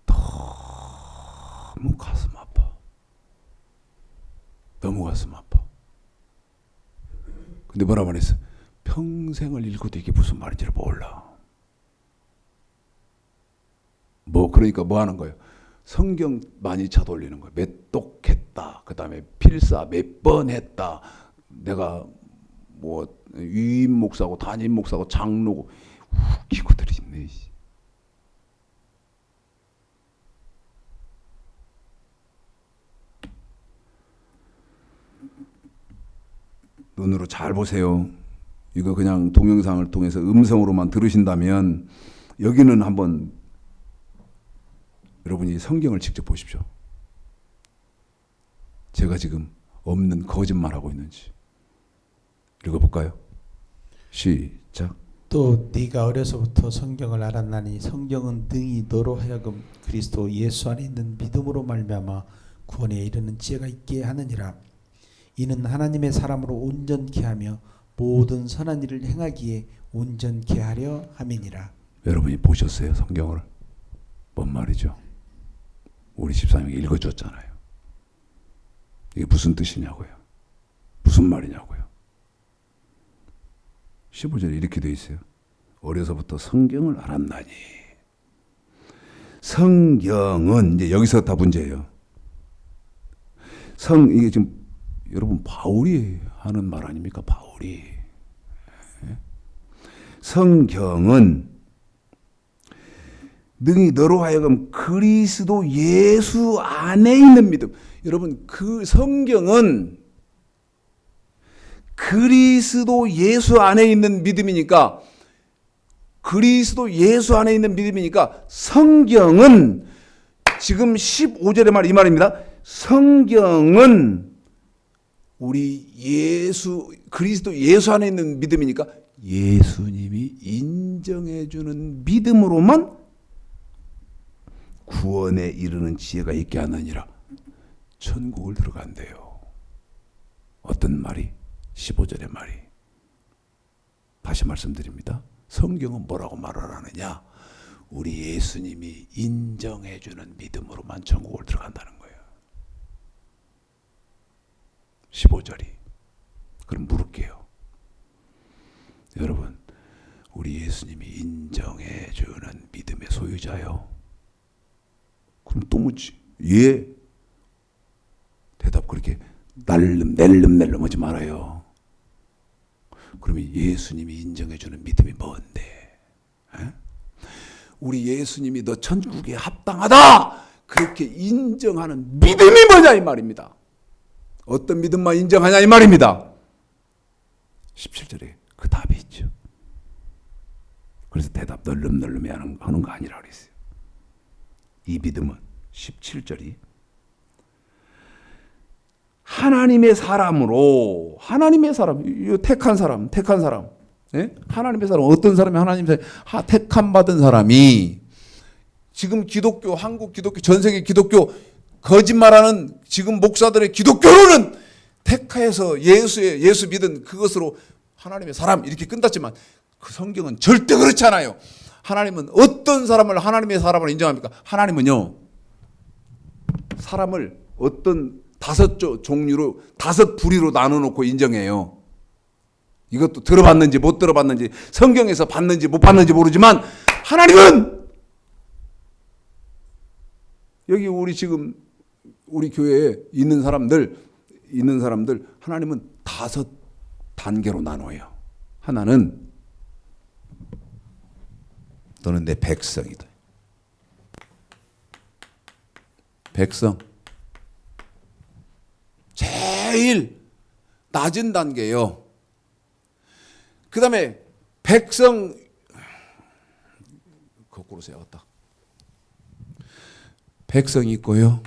너무 가슴 아파. 너무 가슴 아파. 근데 뭐라 말했어? 평생을 읽어도 이게 무슨 말인지를 몰라. 그러니까 뭐 하는 거예요? 성경 많이 찾아올리는 거예요. 몇 독했다. 그 다음에 필사 몇 번 했다. 내가 위임 목사고 담임 목사고 장로고 웃기고들이 있네. 눈으로 잘 보세요. 이거 그냥 동영상을 통해서 음성으로만 들으신다면 여기는 한번 여러분이 성경을 직접 보십시오. 제가 지금 없는 거짓말하고 있는지 읽어볼까요? 시작. 또 네가 어려서부터 성경을 알았나니 성경은 등이 너로 하여금 그리스도 예수 안에 있는 믿음으로 말미암아 구원에 이르는 지혜가 있게 하느니라. 이는 하나님의 사람으로 온전케 하며 모든 선한 일을 행하기에 온전케 하려 함이니라. 여러분이 보셨어요? 성경을? 뭔 말이죠? 우리 집사님이 읽어줬잖아요. 이게 무슨 뜻이냐고요? 무슨 말이냐고요? 15절에 이렇게 되어 있어요. 어려서부터 성경을 알았나니. 성경은 이제 여기서 다 문제예요. 이게 지금 여러분 바울이 하는 말 아닙니까? 바울이. 성경은 능히 너로 하여금 그리스도 예수 안에 있는 믿음. 여러분 그 성경은 그리스도 예수 안에 있는 믿음이니까 그리스도 예수 안에 있는 믿음이니까 성경은 지금 15절의 말 이 말입니다. 성경은 우리 그리스도 예수 안에 있는 믿음이니까 예수님이 인정해 주는 믿음으로만 구원에 이르는 지혜가 있게 하느니라. 천국을 들어간대요. 어떤 말이? 15절의 말이. 다시 말씀드립니다. 성경은 뭐라고 말을 하느냐? 우리 예수님이 인정해 주는 믿음으로만 천국을 들어간다는 거예요. 15절이. 그럼 물을게요. 여러분, 우리 예수님이 인정해 주는 믿음의 소유자요? 그럼 또 묻지. 예. 대답 그렇게 낼름 하지 말아요. 그러면 예수님이 인정해 주는 믿음이 뭔데? 에? 우리 예수님이 너 천국에 합당하다! 그렇게 인정하는 믿음이 뭐냐 이 말입니다. 어떤 믿음만 인정하냐 이 말입니다. 17절에 그 답이 있죠. 그래서 대답 널름널름히 하는 거 아니라 그랬어요. 이 믿음은 17절이 하나님의 사람으로 하나님의 사람, 택한 사람, 예? 하나님의 사람 어떤 사람이 하나님의 택함 받은 사람이 지금 기독교 한국 기독교 전 세계 기독교 거짓말하는 지금 목사들의 기독교로는 택하여서 예수 믿은 그것으로 하나님의 사람 이렇게 끝났지만 그 성경은 절대 그렇지 않아요. 하나님은 어떤 사람을 하나님의 사람으로 인정합니까? 하나님은요 사람을 어떤 5종류로 5부리로 나눠놓고 인정해요. 이것도 들어봤는지 못 들어봤는지 성경에서 봤는지 못 봤는지 모르지만 하나님은 여기 우리 지금 우리 교회에 있는 사람들 하나님은 5단계로 나눠요. 하나는 너는 내 백성이다. 백성. 제일 낮은 단계요. 그 다음에 백성 거꾸로 세웠다. 백성이 있고요.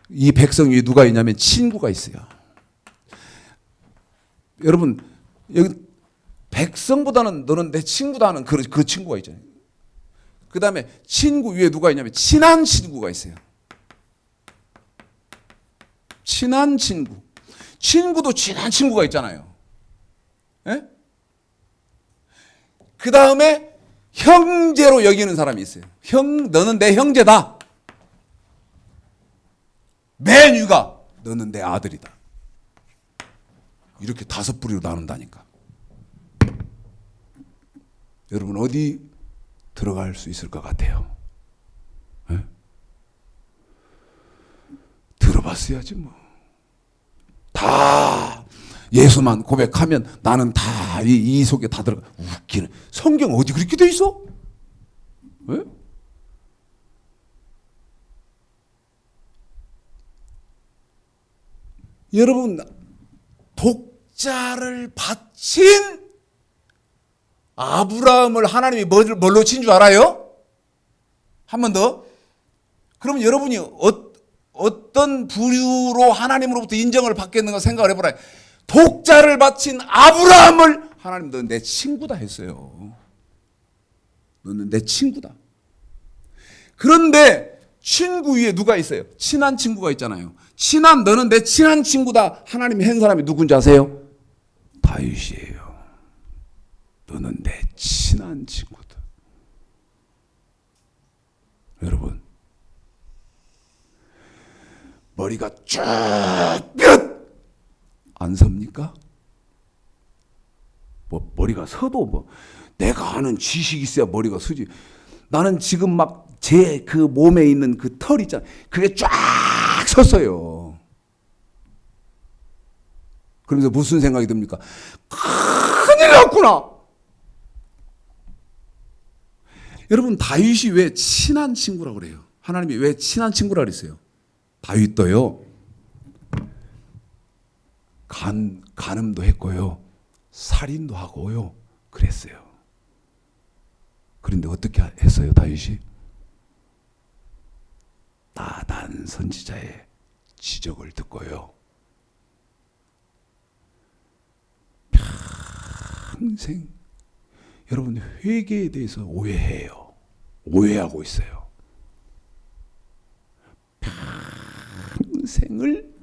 이 백성 위에 누가 있냐면 친구가 있어요. 여러분 여기 백성보다는 너는 내 친구다 하는 그 친구가 있잖아요. 그 다음에 친구 위에 누가 있냐면 친한 친구가 있어요. 친한 친구. 친구도 친한 친구가 있잖아요. 예? 그 다음에 형제로 여기는 사람이 있어요. 너는 내 형제다. 맨 위가 너는 내 아들이다. 이렇게 5부리로 나눈다니까. 여러분 어디 들어갈 수 있을 것 같아요? 네? 들어봤어야지 뭐. 다 예수만 고백하면 나는 다 이 속에 다 들어가. 웃기는. 성경 어디 그렇게 돼 있어? 네? 여러분 독자를 바친 아브라함을 하나님이 뭘로 친 줄 알아요? 한 번 더. 그러면 여러분이 어떤 부류로 하나님으로부터 인정을 받겠는가 생각을 해보라. 독자를 바친 아브라함을 하나님 너는 내 친구다 했어요. 너는 내 친구다. 그런데 친구 위에 누가 있어요? 친한 친구가 있잖아요. 너는 내 친한 친구다. 하나님이 한 사람이 누군지 아세요? 다윗이에요. 너는 내 친한 친구다. 여러분 머리가 쭉 안 섭니까? 뭐 머리가 서도 뭐 내가 아는 지식이 있어야 머리가 서지. 나는 지금 막 제 그 몸에 있는 그 털 있잖아. 그게 쫙 섰어요. 그러면서 무슨 생각이 듭니까? 큰일 났구나. 여러분 다윗이 왜 친한 친구라고 그래요? 하나님이 왜 친한 친구라고 그랬어요? 다윗도요. 간음도 했고요. 살인도 하고요. 그랬어요. 그런데 어떻게 했어요, 다윗이? 나단 선지자의 지적을 듣고요. 평생 여러분 회개에 대해서 오해해요. 오해하고 있어요. 평생을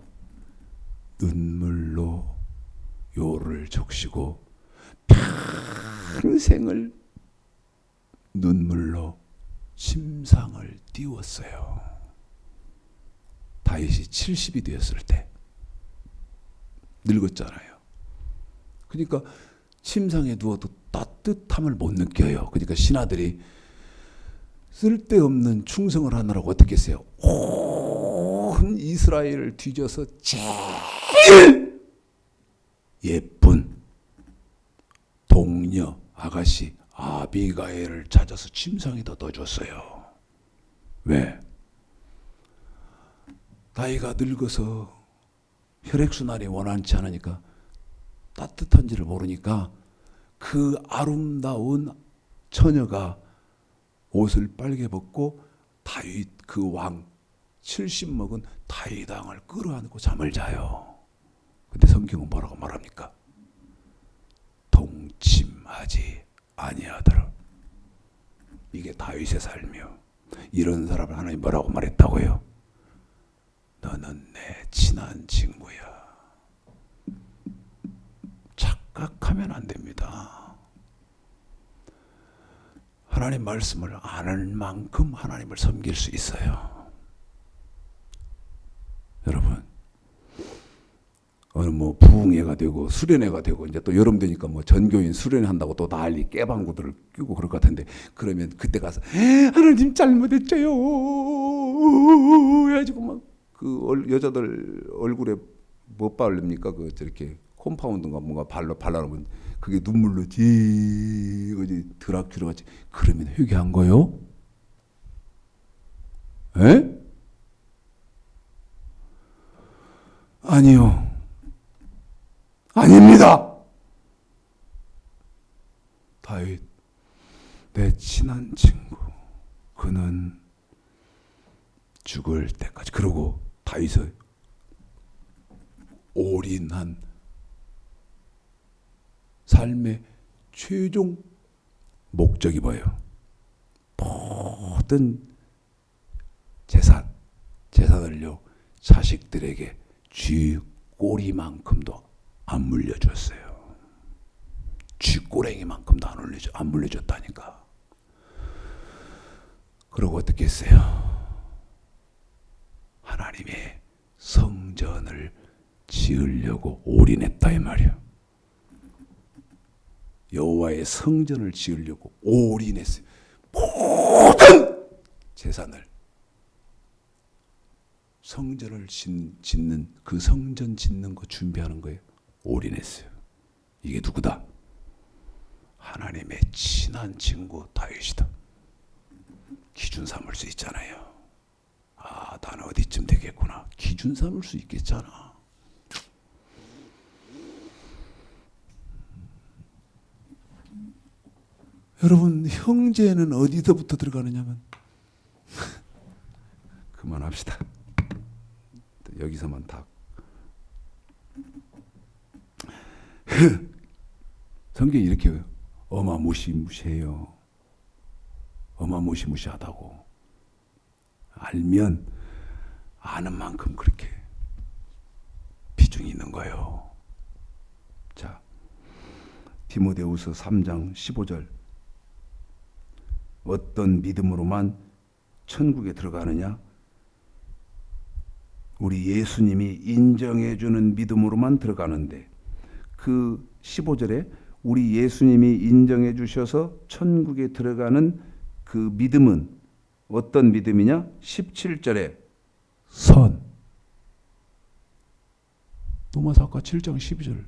눈물로 요를 적시고 평생을 눈물로 침상을 띄웠어요. 다윗이 70이 되었을 때 늙었잖아요. 그러니까 침상에 누워도 따뜻함을 못 느껴요. 그러니까 신하들이 쓸데없는 충성을 하느라고 어떻게 했어요? 온 이스라엘을 뒤져서 제일 예쁜 동녀 아가씨 아비가일을 찾아서 침상에다 넣어줬어요. 왜? 나이가 늙어서 혈액순환이 원활치 않으니까 따뜻한지를 모르니까 그 아름다운 처녀가 옷을 빨개 벗고 다윗 그 왕 70 먹은 다윗 왕을 끌어안고 잠을 자요. 근데 성경은 뭐라고 말합니까? 동침하지 아니하더라. 이게 다윗의 삶이요. 이런 사람을 하나님 뭐라고 말했다고요? 너는 내 친한 친구야. 착각하면 안 됩니다. 하나님 말씀을 아는 만큼 하나님을 섬길 수 있어요. 여러분, 어느 뭐 부흥회가 되고 수련회가 되고 이제 또 여름 되니까 뭐 전교인 수련회 한다고 또 난리 깨방구들을 끼고 그럴 것 같은데 그러면 그때 가서 하나님 잘못했어요 해가지고 막 그 여자들 얼굴에 뭐 바릅니까? 그 저렇게 콤파운드인가 뭔가 발라놓으면 그게 눈물로 지그지 드라큘라 같이 그러면 회개한 거요? 에? 아니요. 아닙니다. 다윗 내 친한 친구, 그는 죽을 때까지. 그러고 다윗의 올인한 삶의 최종 목적이 뭐예요? 모든 재산을요, 자식들에게 쥐꼬리만큼도 안 물려줬어요. 쥐꼬랭이만큼도 안 물려줬다니까. 그러고 어떻게 했어요? 하나님의 성전을 지으려고 올인했다 이 말이야. 여호와의 성전을 지으려고 올인했어요. 모든 재산을 성전을 짓는, 그 성전 짓는 거 준비하는 거에 올인했어요. 이게 누구다? 하나님의 친한 친구 다윗이다. 기준 삼을 수 있잖아요. 아, 나는 어디쯤 되겠구나. 기준 삼을 수 있겠잖아. 여러분, 형제는 어디서부터 들어가느냐면 그만합시다. 여기서만 다. 성경이 이렇게 어마무시무시해요. 어마무시무시하다고. 알면 아는 만큼 그렇게 비중이 있는 거예요. 자, 디모데후서 3장 15절. 어떤 믿음으로만 천국에 들어가느냐? 우리 예수님이 인정해 주는 믿음으로만 들어가는데, 그 15절에 우리 예수님이 인정해 주셔서 천국에 들어가는 그 믿음은 어떤 믿음이냐? 17절에 선. 로마서가 7장 12절.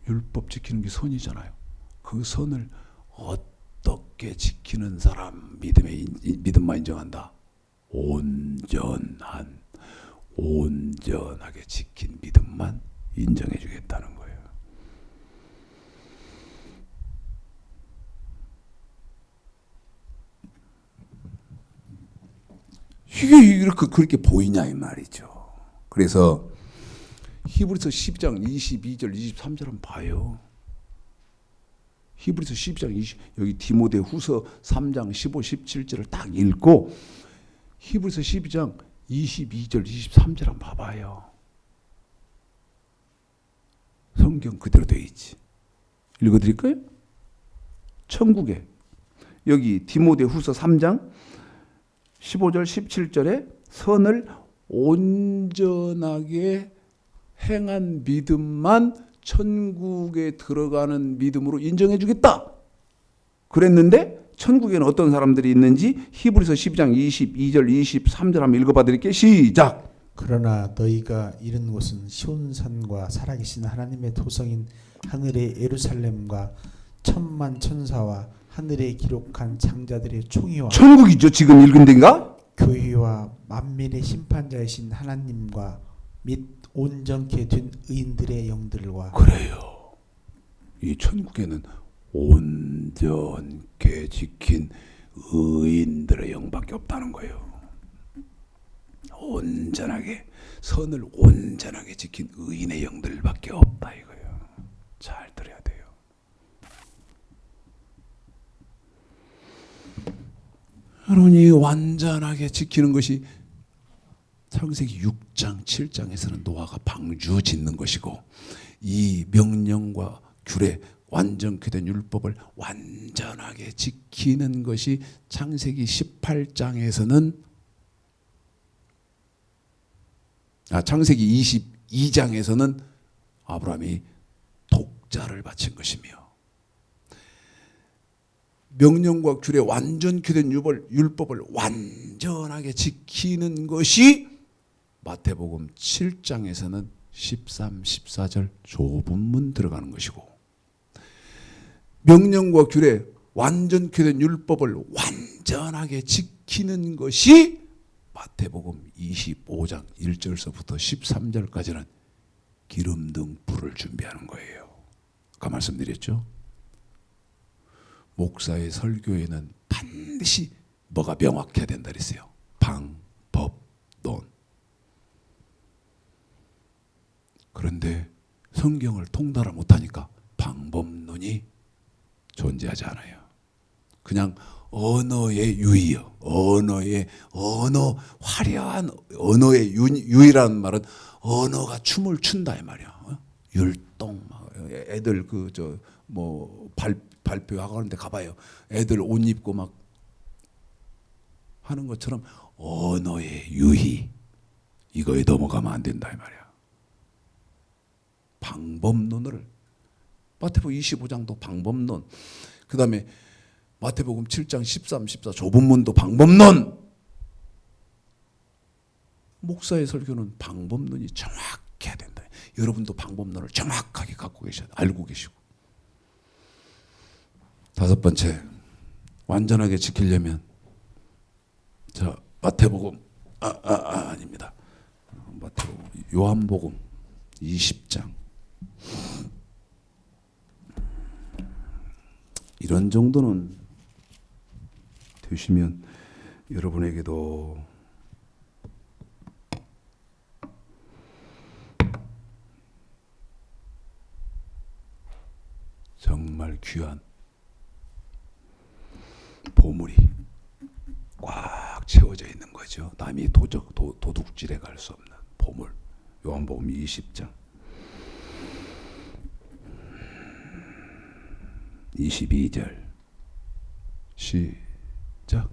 율법 지키는 게 선이잖아요. 그 선을 어떻게 지키는 사람 믿음만 인정한다. 온전하게 지킨 믿음만 인정해 주겠다는 거예요. 이게 이렇게 그렇게 보이냐 이 말이죠. 그래서 히브리서 10장 22절 23절 한번 봐요. 히브리서 10장 20, 여기 디모데후서 3장 15, 17절을 딱 읽고 히브리서 12장 22절 23절 한번 봐봐요. 성경 그대로 되어 있지. 읽어드릴까요? 천국에 여기 디모데후서 3장 15절 17절에 선을 온전하게 행한 믿음만 천국에 들어가는 믿음으로 인정해 주겠다. 그랬는데 천국에는 어떤 사람들이 있는지 히브리서 12장 22절 23절 한번 읽어봐 드릴게요. 시작. 그러나 너희가 이른 곳은 시온산과 살아계신 하나님의 도성인 하늘의 예루살렘과 천만 천사와 하늘에 기록한 장자들의 총회와 천국이죠. 지금 읽은 데인가? 교회와 만민의 심판자이신 하나님과 및 온전케 된 의인들의 영들과. 그래요. 이 천국에는 온전케 지킨 의인들의 영밖에 없다는 거예요. 온전하게 선을 온전하게 지킨 의인의 영들밖에 없다 이거예요. 잘 들어야 돼요. 여러분이 완전하게 지키는 것이 창세기 6장 7장에서는 노아가 방주 짓는 것이고, 이 명령과 규례 완전케 된 율법을 완전하게 지키는 것이 창세기 18장에서는 창세기 22장에서는 아브라함이 독자를 바친 것이며, 명령과 규례 완전케 된 율법을 완전하게 지키는 것이 마태복음 7장에서는 13, 14절 조분문 들어가는 것이고, 명령과 규례 완전케 된 율법을 완전하게 지키는 것이 마태복음 25장 1절서부터 13절까지는 기름 등 불을 준비하는 거예요. 아까 말씀드렸죠. 목사의 설교에는 반드시 뭐가 명확해야 된다 그랬어요. 방, 법, 논. 그런데 성경을 통달을 못하니까 방법론이 존재하지 않아요. 그냥 언어의 유의요. 화려한 언어의 유의라는 말은 언어가 춤을 춘다 이 말이야. 율동, 애들 발표하고 하는데 가봐요. 애들 옷 입고 막 하는 것처럼 언어의 유의, 이거에 넘어가면 안 된다 이 말이야. 방법론을 마태복음 25장도 방법론, 그 다음에 마태복음 7장 13, 14 조본문도 방법론. 목사의 설교는 방법론이 정확해야 된다. 여러분도 방법론을 정확하게 갖고 계셔야 돼. 알고 계시고. 다섯 번째, 완전하게 지키려면 자 마태복음 아닙니다. 마태복음 요한복음 20장 이런 정도는 되시면 여러분에게도 정말 귀한 보물이 꽉 채워져 있는 거죠. 남이 도둑질해 갈 수 없는 보물. 요한복음 20장 22절 시작.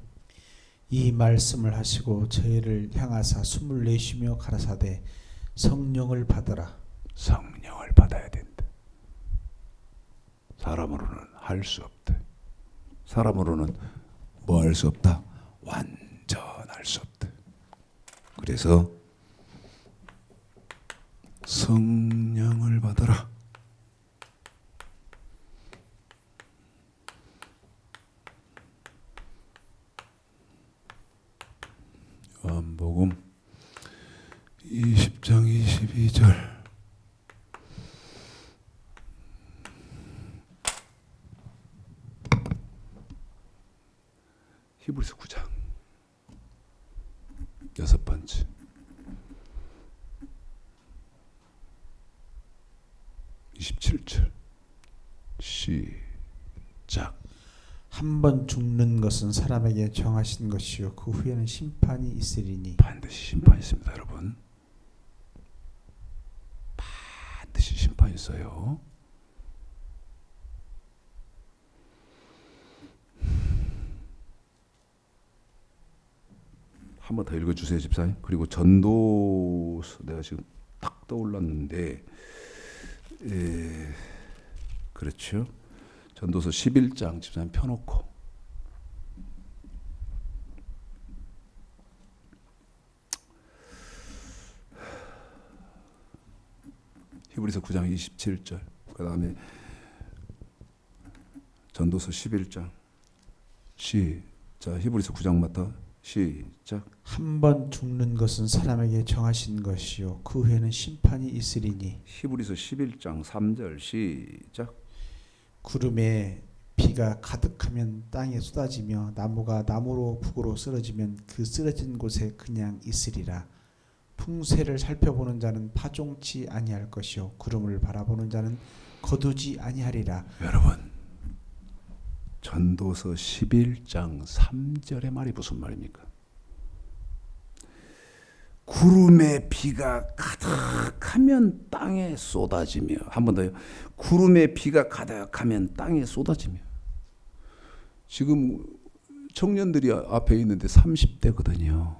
이 말씀을 하시고 저희를 향하사 숨을 내쉬며 가라사대 성령을 받으라. 성령을 받아야 된다. 사람으로는 할 수 없다. 사람으로는 뭐 할 수 없다? 완전할 수 없다. 그래서 성령을 받아라. 요한복음 20장 22절 히브리서 9장 여섯 번째 시작. 한 번 죽는 것은 사람에게 정하신 것이요 그 후에는 심판이 있으리니. 반드시 심판이 있습니다, 여러분. 반드시 심판이 있어요. 한 번 더 읽어주세요, 집사님. 그리고 전도서 내가 지금 딱 떠올랐는데, 그렇죠. 전도서 11장 집사님 펴놓고 히브리서 9장 27절 그 다음에 전도서 11장 시작. 히브리서 9장부터 시작. 한 번 죽는 것은 사람에게 정하신 것이요 그 후에는 심판이 있으리니. 히브리서 11장 3절 시작. 구름에 비가 가득하면 땅에 쏟아지며 나무가 나무로 북으로 쓰러지면 그 쓰러진 곳에 그냥 있으리라. 풍세를 살펴보는 자는 파종치 아니할 것이요 구름을 바라보는 자는 거두지 아니하리라. 여러분, 전도서 11장 3절의 말이 무슨 말입니까? 구름에 비가 가득하면 땅에 쏟아지며, 한 번 더요. 구름에 비가 가득하면 땅에 쏟아지며. 지금 청년들이 앞에 있는데 30대거든요.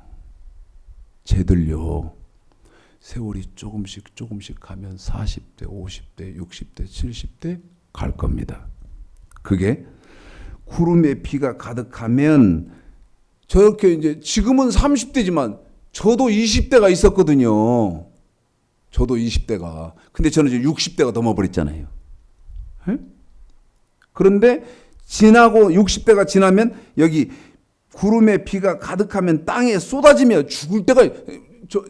쟤들요, 세월이 조금씩 가면 40대, 50대, 60대, 70대 갈 겁니다. 그게 구름에 비가 가득하면, 저렇게 이제 지금은 30대지만 저도 20대가 있었거든요. 저도 20대가. 근데 저는 이제 60대가 넘어버렸잖아요. 에? 그런데 지나고 60대가 지나면 여기 구름에 비가 가득하면 땅에 쏟아지며 죽을 때가, 저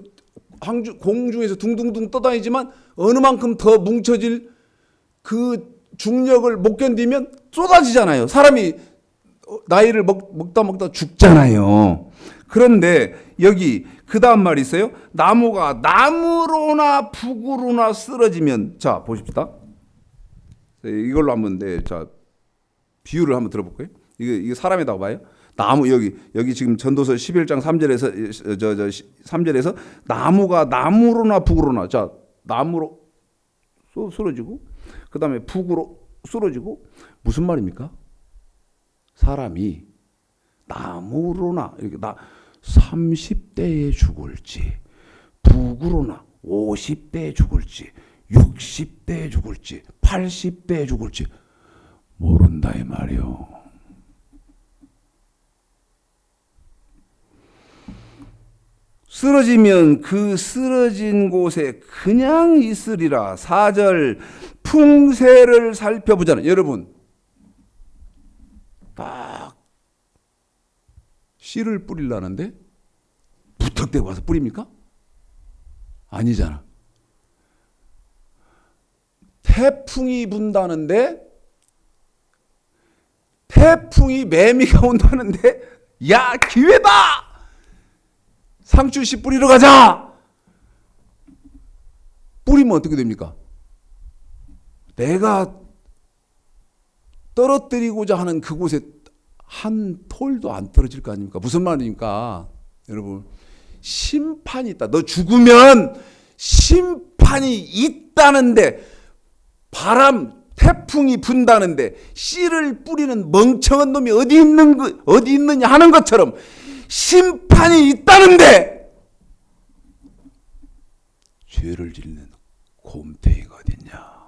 공중에서 둥둥둥 떠다니지만 어느 만큼 더 뭉쳐질 그 중력을 못 견디면 쏟아지잖아요. 사람이 나이를 먹다 죽잖아요. 그런데 여기 그 다음 말이 있어요. 나무가 나무로나 북으로나 쓰러지면, 자 보십시다. 이걸로 한번 자 비유를 한번 들어볼까요? 이게 사람이라고 봐요. 나무 여기 지금 전도서 11장 3절에서 3절에서 나무가 나무로나 북으로나, 자 나무로 쓰러지고 그다음에 북으로 쓰러지고, 무슨 말입니까? 사람이 나무로나 이렇게 30대에 죽을지, 북으로나 50대에 죽을지, 60대에 죽을지, 80대에 죽을지 모른다 이 말이요. 쓰러지면 그 쓰러진 곳에 그냥 있으리라. 4절 풍세를 살펴보자는, 여러분 딱 씨를 뿌리려는데 부탁대고 와서 뿌립니까? 아니잖아. 태풍이 분다는데, 태풍이 매미가 온다는데, 야 기회다, 상추씨 뿌리러 가자. 뿌리면 어떻게 됩니까? 내가 떨어뜨리고자 하는 그곳에 한 톨도 안 떨어질 거 아닙니까? 무슨 말입니까? 여러분, 심판이 있다. 너 죽으면 심판이 있다는데, 태풍이 분다는데 씨를 뿌리는 멍청한 놈이 어디 있느냐 하는 것처럼 심판이 있다는데 죄를 짓는 곰탱이가 어딨냐?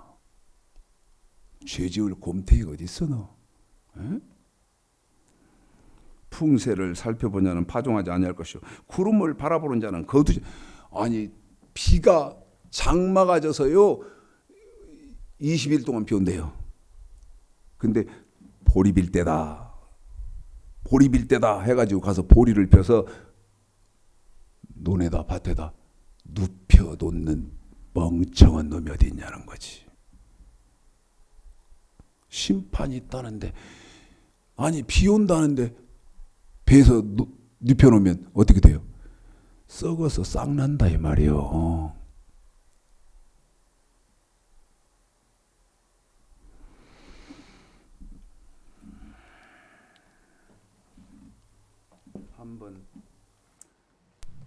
죄 지을 곰탱이가 어디 있어 너? 에? 풍세를 살펴보냐는 파종하지 아니할 것이요 구름을 바라보는 자는 거두지. 아니 비가 장마가 져서요 20일 동안 비 온대요. 근데 보리 빌 때다 해가지고 가서 보리를 펴서 논에다 밭에다 눕혀 놓는 멍청한 놈이 어디 있냐는 거지. 심판이 있다는데, 아니 비 온다는데 배에서 눕혀 놓으면 어떻게 돼요? 썩어서 싹난다 이 말이요. 한번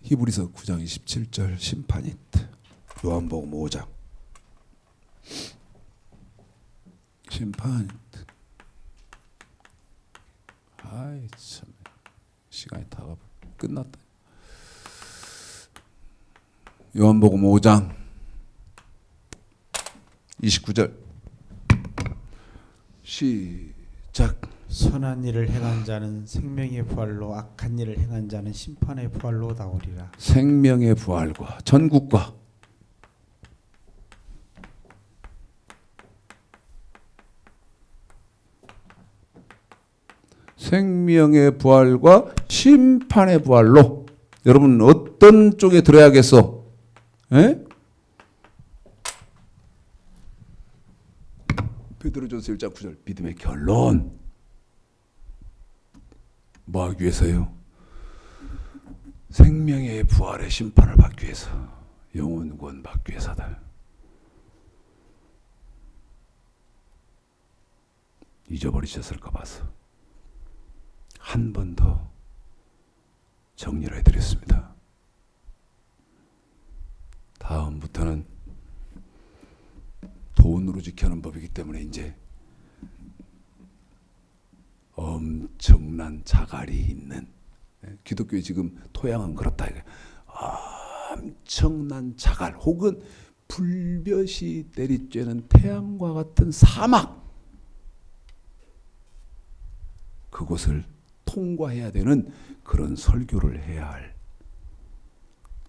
히브리서 9장 27절 심판이 있다. 요한복음 5장 심판이 있다. 아이 참 시간이 다 끝났다. 요한복음 5장 29절 시작. 선한 일을 행한 자는 생명의 부활로, 악한 일을 행한 자는 심판의 부활로 나오리라. 생명의 부활과 전국과 생명의 부활과 심판의 부활로. 여러분 어떤 쪽에 들어야겠어? 에? 베드로전서 1장 9절 믿음의 결론. 뭐 하기 위해서요? 생명의 부활의 심판을 받기 위해서, 영원 구원 받기 위해서다. 잊어버리셨을까 봐서 한 번 더 정리를 해드렸습니다. 다음부터는 돈으로 지켜는 법이기 때문에 이제 엄청난 자갈이 있는, 기독교의 지금 토양은 그렇다. 엄청난 자갈 혹은 불볕이 내리쬐는 태양과 같은 사막, 그곳을 통과해야 되는 그런 설교를 해야 할,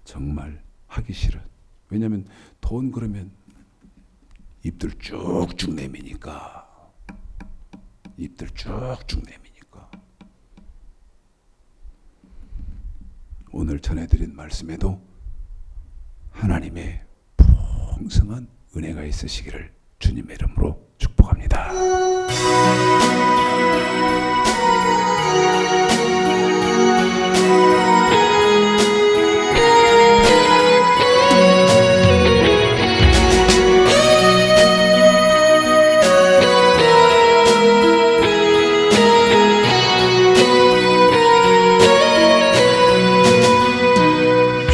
정말 하기 싫은. 왜냐하면 돈 그러면 입들 쭉쭉 내미니까. 입들 쭉쭉 내미니까. 오늘 전해드린 말씀에도 하나님의 풍성한 은혜가 있으시기를 주님의 이름으로 축복합니다. 축복합니다.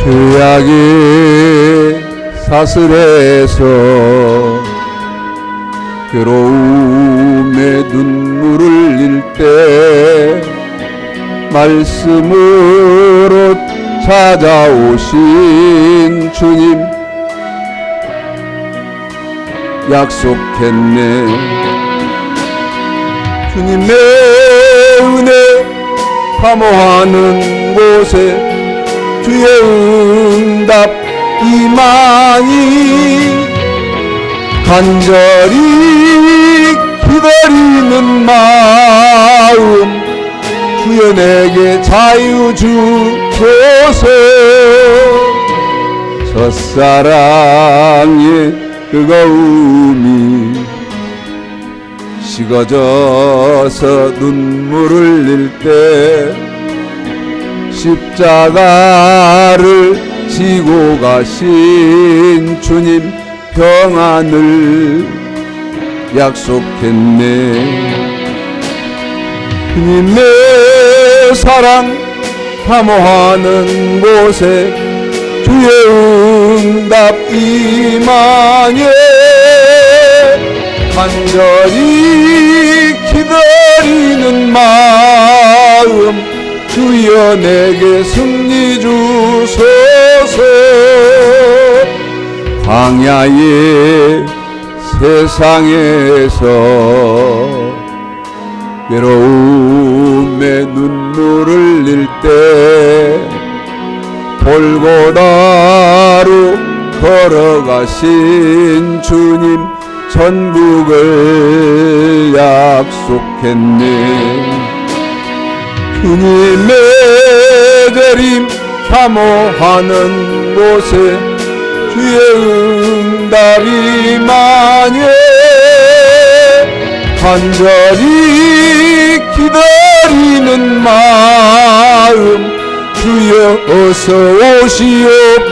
죄악의 사슬에서 괴로움에 눈물을 흘릴 때 말씀으로 찾아오신 주님 약속했네. 주님의 은혜 사모하는 곳에 주의 응답 임하니 간절히 기다리는 마음 주여 내게 자유 주소서. 첫사랑의 뜨거움이 식어져서 눈물을 흘릴 때 십자가를 지고 가신 주님 평안을 약속했네. 주님의 사랑 사모하는 곳에 주의 응답 임하네. 간절히 기다리는 마음 주여 내게 승리 주소서. 광야의 세상에서 외로움에 눈물을 흘릴 때 골고다로 걸어가신 주님 천국을 약속했네. 주님의 재림 사모하는 곳에 주의 응답이 많이 간절히 기다리는 마음 주여 어서 오시옵소서.